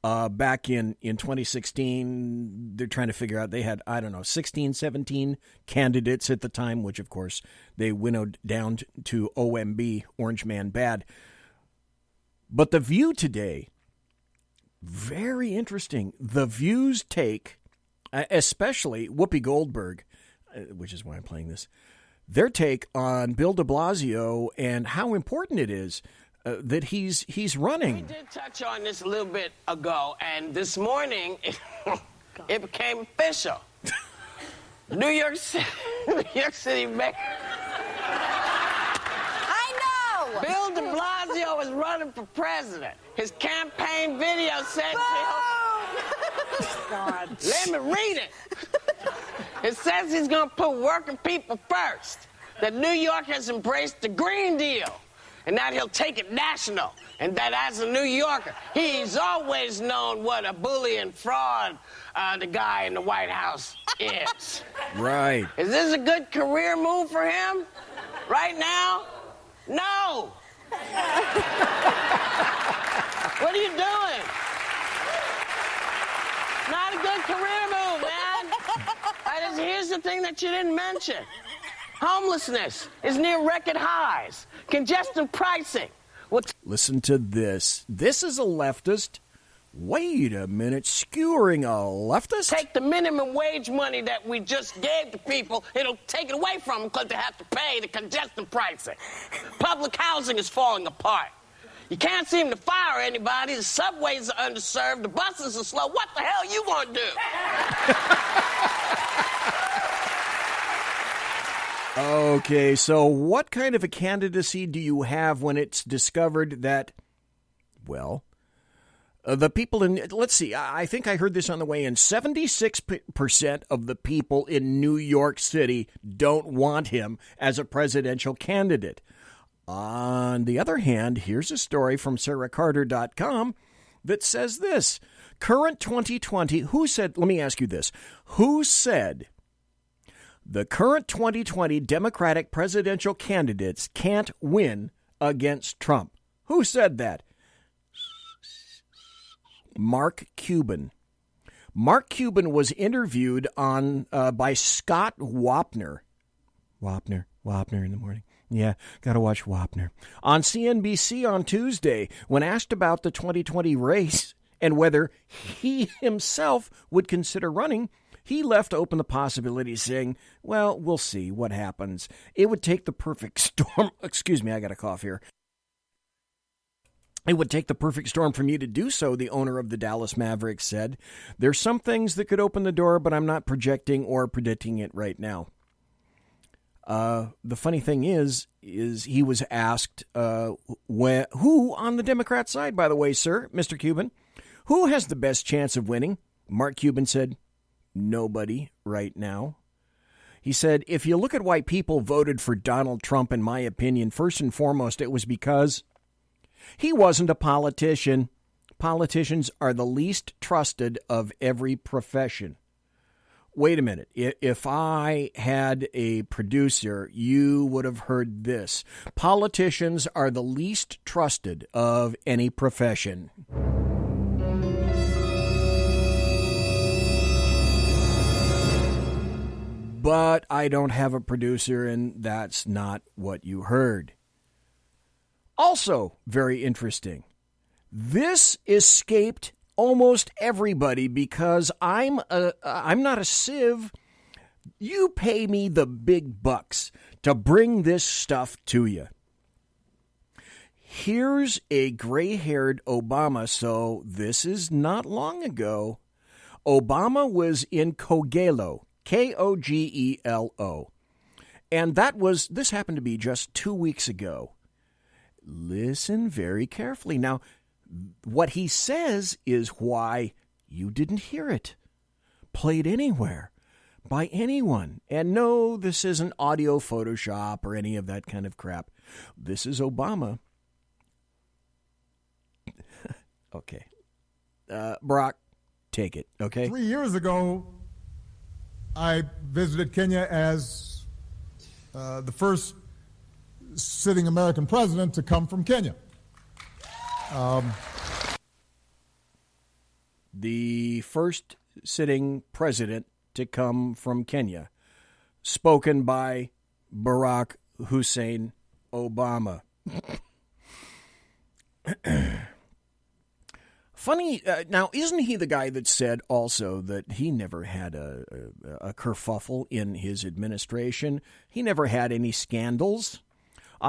back in 2016. They're trying to figure out, they had, 16, 17 candidates at the time, which, of course, they winnowed down to OMB, Orange Man Bad. But The View today, very interesting. The View's take, especially Whoopi Goldberg, which is why I'm playing this, their take on Bill de Blasio and how important it is that he's running. We did touch on this a little bit ago, and this morning it became official. New York City Mayor. I know. Bill de Blasio is running for president. His campaign video says God. Let me read it. It says he's going to put working people first. That New York has embraced the Green Deal. And that he'll take it national, and that as a New Yorker, he's always known what a bully and fraud the guy in the White House is. Right. Is this a good career move for him right now? No. What are you doing? Not a good career move, man. Here's the thing that you didn't mention. Homelessness is near record highs. Congestion pricing. Listen to this. This is a leftist. Wait a minute. Skewering a leftist? Take the minimum wage money that we just gave to people. It'll take it away from them because they have to pay the congestion pricing. Public housing is falling apart. You can't seem to fire anybody. The subways are underserved. The buses are slow. What the hell you gonna do? Okay, so what kind of a candidacy do you have when it's discovered that, well, the people in, let's see, I think I heard this on the way in, 76% of the people in New York City don't want him as a presidential candidate. On the other hand, here's a story from SarahCarter.com that says this. Current 2020, let me ask you this, who said the current 2020 Democratic presidential candidates can't win against Trump? Who said that? Mark Cuban. Mark Cuban was interviewed on by Scott Wapner. Wapner in the morning. Yeah, got to watch Wapner. On CNBC on Tuesday, when asked about the 2020 race and whether he himself would consider running, he left open the possibility, saying, well, we'll see what happens. It would take the perfect storm. Excuse me, I got a cough here. It would take the perfect storm for me to do so, the owner of the Dallas Mavericks said. There's some things that could open the door, but I'm not projecting or predicting it right now. The funny thing is he was asked, who on the Democrat side, by the way, sir, Mr. Cuban, who has the best chance of winning? Mark Cuban said, nobody right now. He said, if you look at why people voted for Donald Trump, in my opinion, first and foremost, it was because he wasn't a politician. Politicians are the least trusted of every profession. Wait a minute. If I had a producer, you would have heard this. Politicians are the least trusted of any profession. But I don't have a producer, and that's not what you heard. Also very interesting. This escaped almost everybody because I'm not a sieve. You pay me the big bucks to bring this stuff to you. Here's a gray-haired Obama, so this is not long ago. Obama was in Kogelo, Kogelo, and this happened to be just 2 weeks ago. Listen very carefully. Now, what he says is why you didn't hear it played anywhere by anyone. And no, this isn't audio Photoshop or any of that kind of crap. This is Obama. Okay. Brock, take it, okay? 3 years ago, I visited Kenya as the first sitting American president to come from Kenya. The first sitting president to come from Kenya, spoken by Barack Hussein Obama. Funny, now, isn't he the guy that said also that he never had a kerfuffle in his administration? He never had any scandals?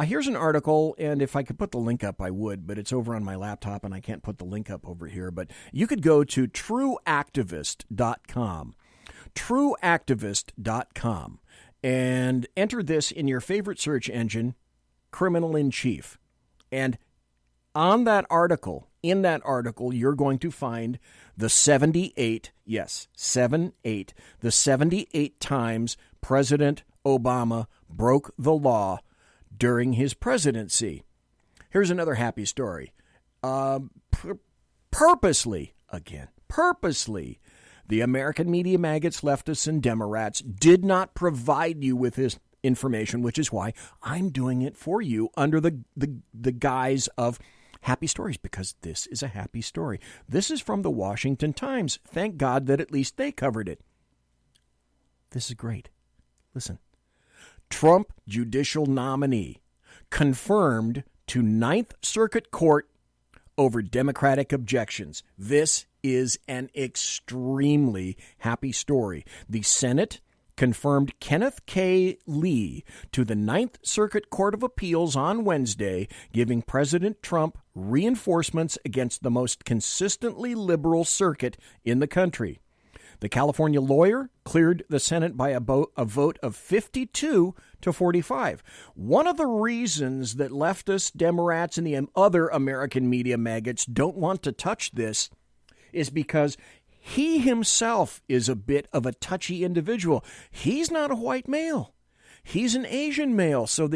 Here's an article, and if I could put the link up, I would, but it's over on my laptop, and I can't put the link up over here. But you could go to trueactivist.com, trueactivist.com, and enter this in your favorite search engine, criminal in chief. And on that article, in that article, you're going to find the 78, yes, 78, the 78 times President Obama broke the law during his presidency. Here's another happy story. Purposely, the American media maggots, leftists, and Democrats did not provide you with this information, which is why I'm doing it for you under the guise of happy stories, because this is a happy story. This is from the Washington Times. Thank God that at least they covered it. This is great. Listen. Trump judicial nominee confirmed to Ninth Circuit Court over Democratic objections. This is an extremely happy story. The Senate confirmed Kenneth K. Lee to the Ninth Circuit Court of Appeals on Wednesday, giving President Trump reinforcements against the most consistently liberal circuit in the country. The California lawyer cleared the Senate by a vote of 52 to 45. One of the reasons that leftists, Democrats, and the other American media maggots don't want to touch this is because he himself is a bit of a touchy individual. He's not a white male. He's an Asian male, so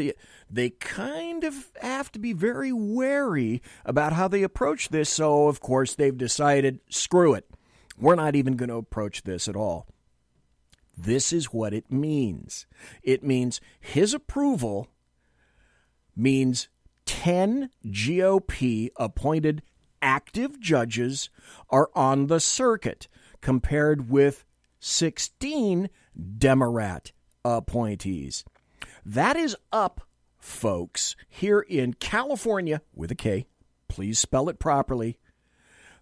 they kind of have to be very wary about how they approach this. So, of course, they've decided, screw it. We're not even going to approach this at all. This is what it means. It means his approval means 10 GOP-appointed active judges are on the circuit, compared with 16 Democrat appointees. That is up folks, here in California, with a K, please spell it properly,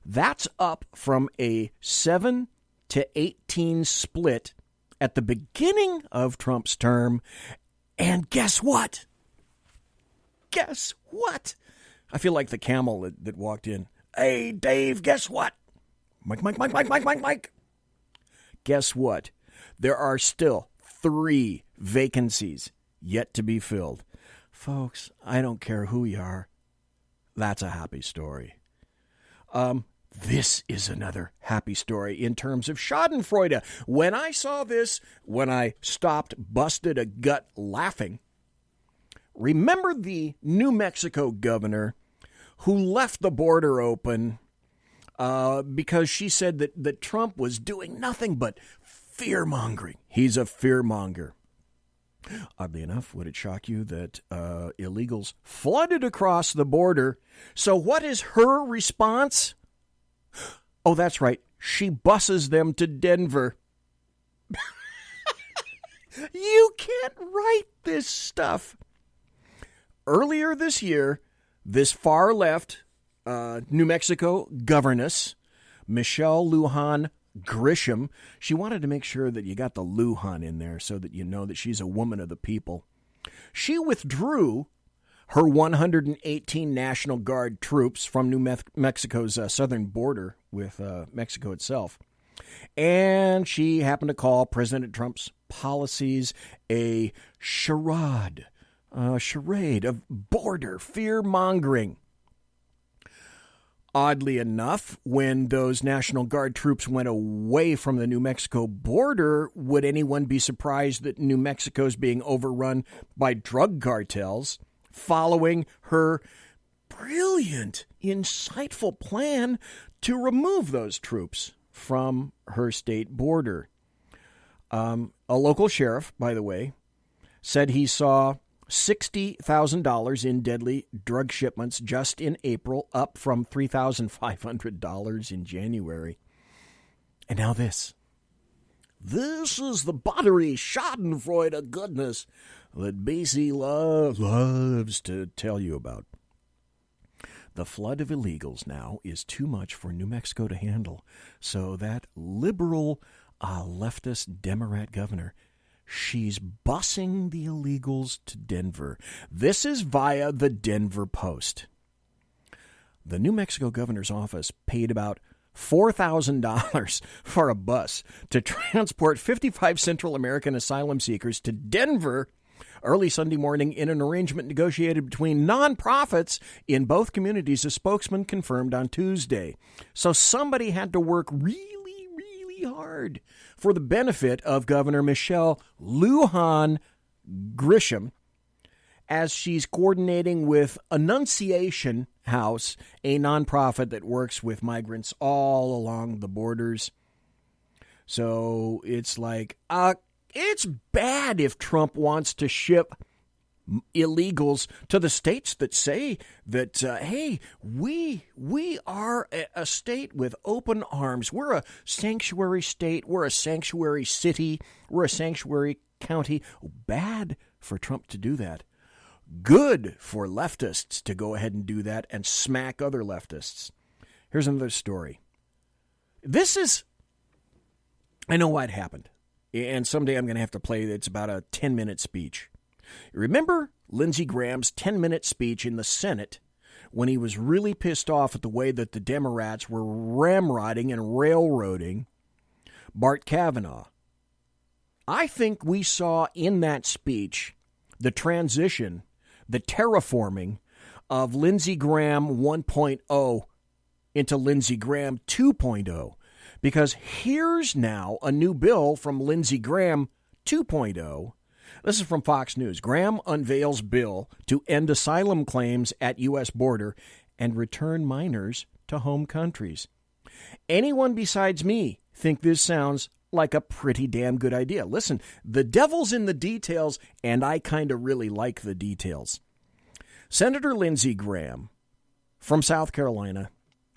that's up from a 7 to 18 split at the beginning of Trump's term. And guess what? Guess what? I feel like the camel that walked in. Hey, Dave, guess what? Mike. Guess what? There are still 3 vacancies yet to be filled. Folks, I don't care who you are. That's a happy story. This is another happy story in terms of schadenfreude. When I saw this, when I stopped, busted a gut laughing, remember the New Mexico governor who left the border open because she said that Trump was doing nothing but fear-mongering. He's a fear-monger. Oddly enough, would it shock you that illegals flooded across the border? So what is her response? Oh, that's right. She buses them to Denver. You can't write this stuff. Earlier this year, this far-left New Mexico governess, Michelle Lujan Grisham, she wanted to make sure that you got the Lujan in there so that you know that she's a woman of the people. She withdrew her 118 National Guard troops from New Mexico's southern border with Mexico itself. And she happened to call President Trump's policies a charade of border fear-mongering. Oddly enough, when those National Guard troops went away from the New Mexico border, would anyone be surprised that New Mexico's being overrun by drug cartels following her brilliant, insightful plan to remove those troops from her state border? A local sheriff, by the way, said he saw $60,000 in deadly drug shipments just in April, up from $3,500 in January. And now this. This is the buttery schadenfreude goodness that BC loves to tell you about. The flood of illegals now is too much for New Mexico to handle, so that liberal leftist Democrat governor, she's busing the illegals to Denver. This is via the Denver Post. The New Mexico governor's office paid about $4,000 for a bus to transport 55 Central American asylum seekers to Denver early Sunday morning in an arrangement negotiated between nonprofits in both communities, a spokesman confirmed on Tuesday. So somebody had to work really hard for the benefit of Governor Michelle Lujan Grisham as she's coordinating with Annunciation House, a nonprofit that works with migrants all along the borders. So it's like, it's bad if Trump wants to ship illegals to the states that say that, hey, we are a state with open arms. We're a sanctuary state. We're a sanctuary city. We're a sanctuary county. Bad for Trump to do that. Good for leftists to go ahead and do that and smack other leftists. Here's another story. I know why it happened. And someday I'm going to have to play it's about a 10-minute speech. Remember Lindsey Graham's 10-minute speech in the Senate when he was really pissed off at the way that the Democrats were ramrodding and railroading Bart Kavanaugh? I think we saw in that speech the transition, the terraforming of Lindsey Graham 1.0 into Lindsey Graham 2.0. Because here's now a new bill from Lindsey Graham 2.0. This is from Fox News. Graham unveils bill to end asylum claims at U.S. border and return minors to home countries. Anyone besides me think this sounds like a pretty damn good idea. Listen, the devil's in the details, and I kind of really like the details. Senator Lindsey Graham from South Carolina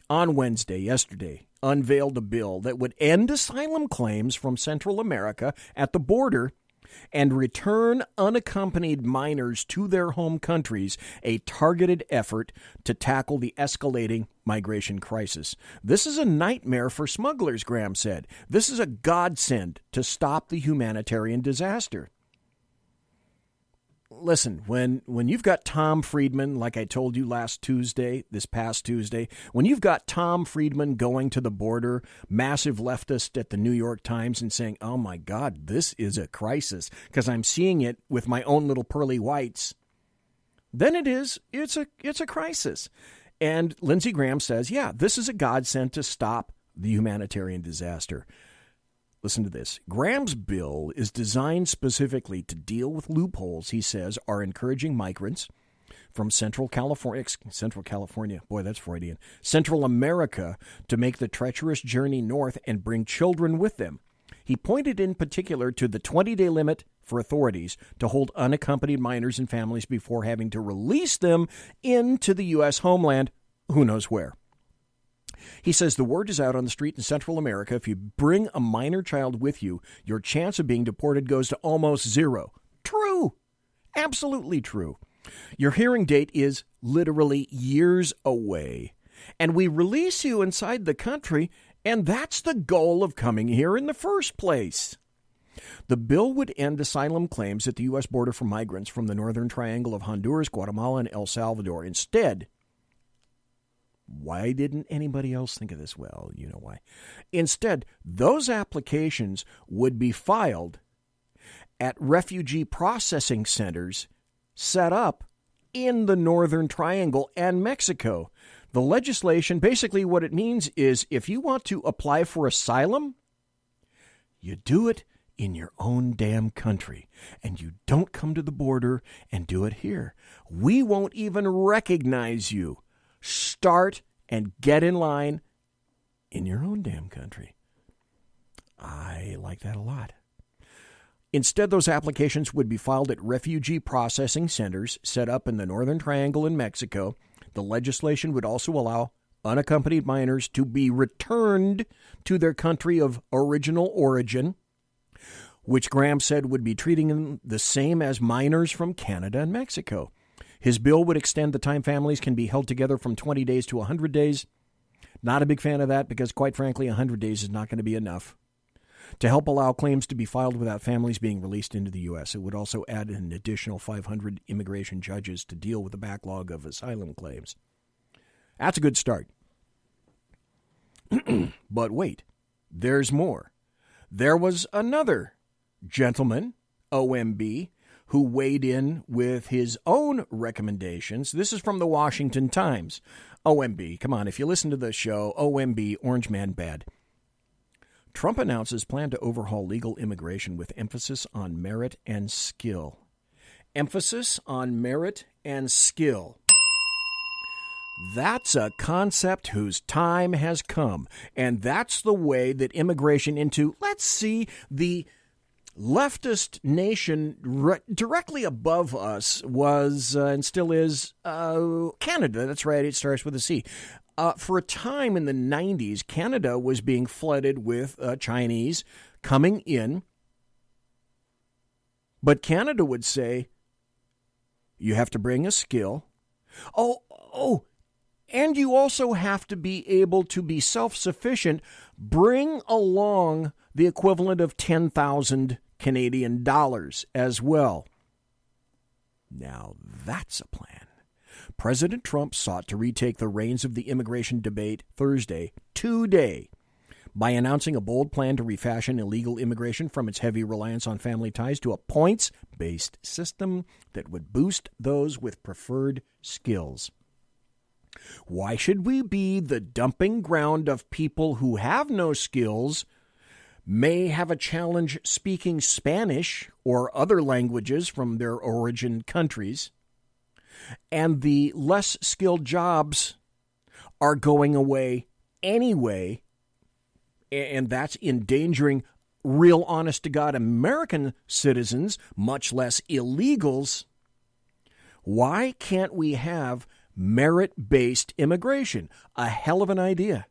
on Wednesday, yesterday, unveiled a bill that would end asylum claims from Central America at the border and return unaccompanied minors to their home countries, a targeted effort to tackle the escalating migration crisis. This is a nightmare for smugglers, Graham said. This is a godsend to stop the humanitarian disaster. Listen, when you've got Tom Friedman, like I told you this past Tuesday, when you've got Tom Friedman going to the border, massive leftist at the New York Times, and saying, oh my God, this is a crisis, because I'm seeing it with my own little pearly whites, then it's a crisis. And Lindsey Graham says, yeah, this is a godsend to stop the humanitarian disaster. Listen to this. Graham's bill is designed specifically to deal with loopholes, he says, are encouraging migrants from Central California, boy, that's Freudian, Central America, to make the treacherous journey north and bring children with them. He pointed in particular to the 20-day limit for authorities to hold unaccompanied minors and families before having to release them into the U.S. homeland, who knows where. He says the word is out on the street in Central America. If you bring a minor child with you, your chance of being deported goes to almost zero. True. Absolutely true. Your hearing date is literally years away. And we release you inside the country, and that's the goal of coming here in the first place. The bill would end asylum claims at the U.S. border for migrants from the Northern Triangle of Honduras, Guatemala, and El Salvador. Instead, why didn't anybody else think of this? Well, you know why. Instead, those applications would be filed at refugee processing centers set up in the Northern Triangle and Mexico. The legislation, basically what it means is if you want to apply for asylum, you do it in your own damn country, and you don't come to the border and do it here. We won't even recognize you. Start and get in line in your own damn country. I like that a lot. Instead, those applications would be filed at refugee processing centers set up in the Northern Triangle in Mexico. The legislation would also allow unaccompanied minors to be returned to their country of original origin, which Graham said would be treating them the same as minors from Canada and Mexico. His bill would extend the time families can be held together from 20 days to 100 days. Not a big fan of that because, quite frankly, 100 days is not going to be enough. To help allow claims to be filed without families being released into the U.S., it would also add an additional 500 immigration judges to deal with the backlog of asylum claims. That's a good start. But wait, there's more. There was another gentleman, OMB, who weighed in with his own recommendations. This is from the Washington Times. OMB, come on, if you listen to the show, OMB, Orange Man Bad. Trump announces plan to overhaul legal immigration with emphasis on merit and skill. Emphasis on merit and skill. That's a concept whose time has come, and that's the way that immigration into, let's see, the leftist nation directly above us was and still is Canada. That's right, it starts with a C. For a time in the 90s, Canada was being flooded with Chinese coming in. But Canada would say, you have to bring a skill. And you also have to be able to be self-sufficient. Bring along the equivalent of 10,000 Canadian dollars as well. Now that's a plan. President Trump sought to retake the reins of the immigration debate Thursday, today, by announcing a bold plan to refashion illegal immigration from its heavy reliance on family ties to a points-based system that would boost those with preferred skills. Why should we be the dumping ground of people who have no skills, may have a challenge speaking Spanish or other languages from their origin countries, and the less skilled jobs are going away anyway, and that's endangering real honest-to-God American citizens, much less illegals? Why can't we have merit-based immigration? A hell of an idea.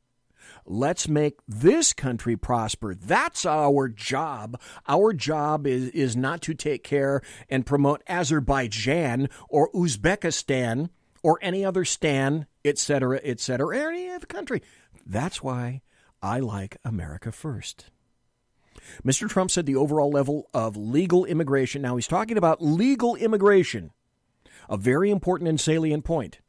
Let's make this country prosper. That's our job. Our job is not to take care and promote Azerbaijan or Uzbekistan or any other stan, etc., or any other country. That's why I like America first. Mr. Trump said the overall level of legal immigration, now he's talking about legal immigration, a very important and salient point,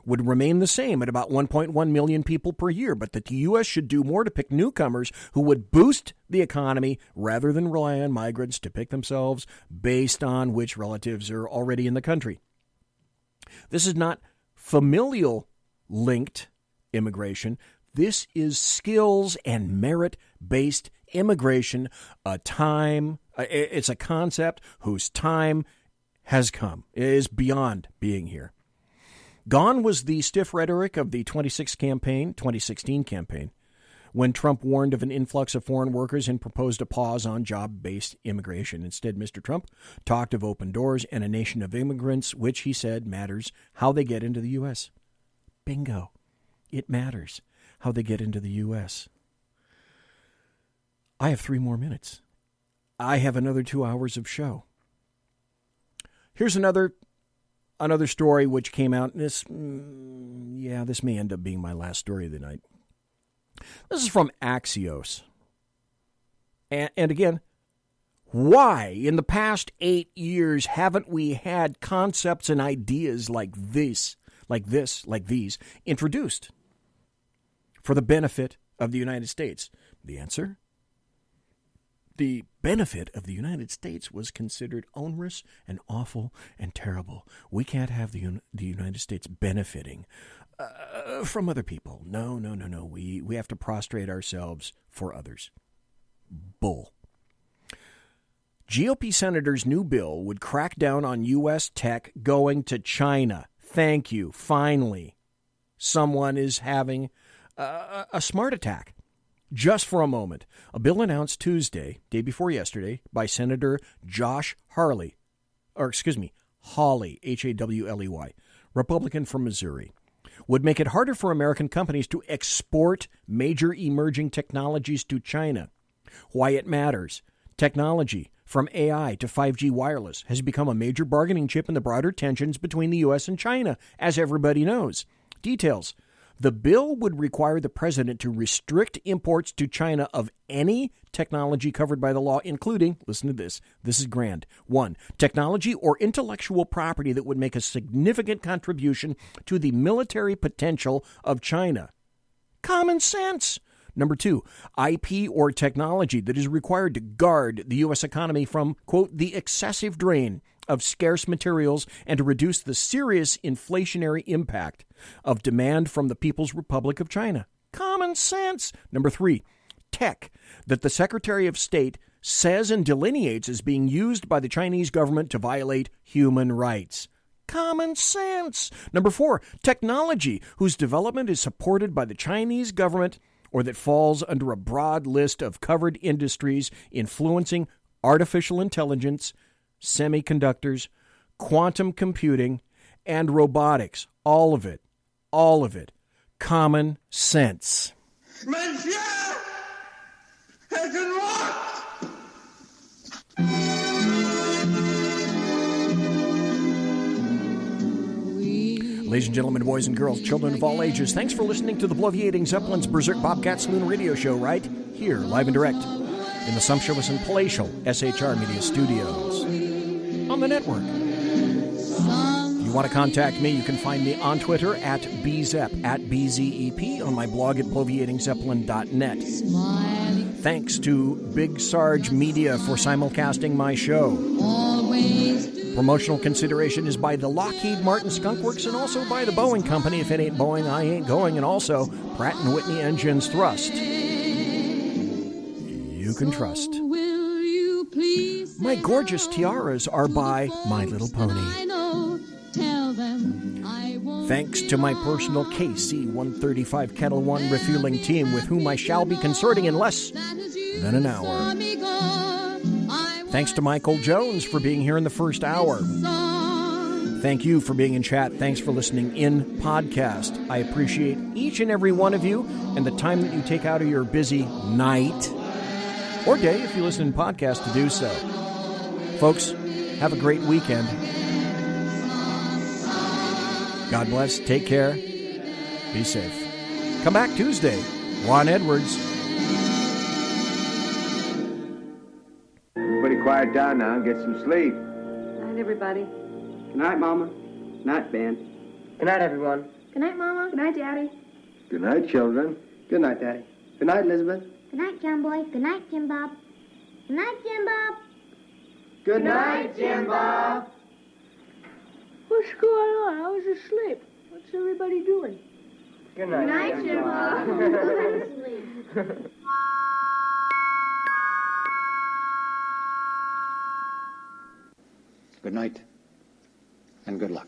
would remain the same at about 1.1 million people per year, but that the U.S. should do more to pick newcomers who would boost the economy rather than rely on migrants to pick themselves based on which relatives are already in the country. This is not familial linked immigration. This is skills and merit-based immigration. It's a concept whose time has come. It is beyond being here. Gone was the stiff rhetoric of the 2016 campaign, when Trump warned of an influx of foreign workers and proposed a pause on job-based immigration. Instead, Mr. Trump talked of open doors and a nation of immigrants, which he said matters how they get into the U.S. Bingo. It matters how they get into the U.S. I have 3 more minutes. I have another 2 hours of show. Here's another story which came out. This may end up being my last story of the night. This is from Axios. And again, why in the past 8 years haven't we had concepts and ideas like these introduced for the benefit of the United States? The answer? The benefit of the United States was considered onerous and awful and terrible. We can't have the United States benefiting from other people. No. We have to prostrate ourselves for others. Bull. GOP senators' new bill would crack down on U.S. tech going to China. Thank you. Finally, someone is having a smart attack. Just for a moment, a bill announced Tuesday, day before yesterday, by Senator Josh Hawley, Hawley, Republican from Missouri, would make it harder for American companies to export major emerging technologies to China. Why it matters. Technology, from AI to 5G wireless, has become a major bargaining chip in the broader tensions between the U.S. and China, as everybody knows. Details. The bill would require the president to restrict imports to China of any technology covered by the law, including, listen to this is grand, 1, technology or intellectual property that would make a significant contribution to the military potential of China. Common sense. Number 2, IP or technology that is required to guard the U.S. economy from, quote, the excessive drain of scarce materials and to reduce the serious inflationary impact of demand from the People's Republic of China. Common sense. Number 3, tech that the Secretary of State says and delineates as being used by the Chinese government to violate human rights. Common sense. Number 4, technology whose development is supported by the Chinese government or that falls under a broad list of covered industries influencing artificial intelligence, semiconductors, quantum computing, and robotics. All of it. Common sense. Monsieur has Ladies and gentlemen, boys and girls, children of all ages, thanks for listening to the bloviating Zeppelin's Berserk Bobcat Saloon radio show right here, live and direct, in the sumptuous and palatial SHR Media studios on the network. If you want to contact me, you can find me on Twitter at BZEP, at BZEP, on my blog at bloviatingzeppelin.net. Thanks to Big Sarge Media for simulcasting my show. Promotional consideration is by the Lockheed Martin Skunk Works and also by the Boeing Company. If it ain't Boeing, I ain't going. And also Pratt & Whitney Engines Thrust. You can trust. My gorgeous tiaras are by My Little Pony. Thanks to my personal KC-135 Kettle One refueling team with whom I shall be consorting in less than an hour. Thanks to Michael Jones for being here in the first hour. Thank you for being in chat. Thanks for listening in podcast. I appreciate each and every one of you and the time that you take out of your busy night or day, if you listen in podcast, to do so. Folks, have a great weekend. God bless. Take care. Be safe. Come back Tuesday. Juan Edwards. Everybody quiet down now and get some sleep. Good night, everybody. Good night, Mama. Good night, Ben. Good night, everyone. Good night, Mama. Good night, Daddy. Good night, children. Good night, Daddy. Good night, Elizabeth. Good night, John Boy. Good night, Jim Bob. Good night, Jim Bob. Good night, Jim Bob. What's going on? I was asleep. What's everybody doing? Good night, Jim Bob. Good night, and good luck.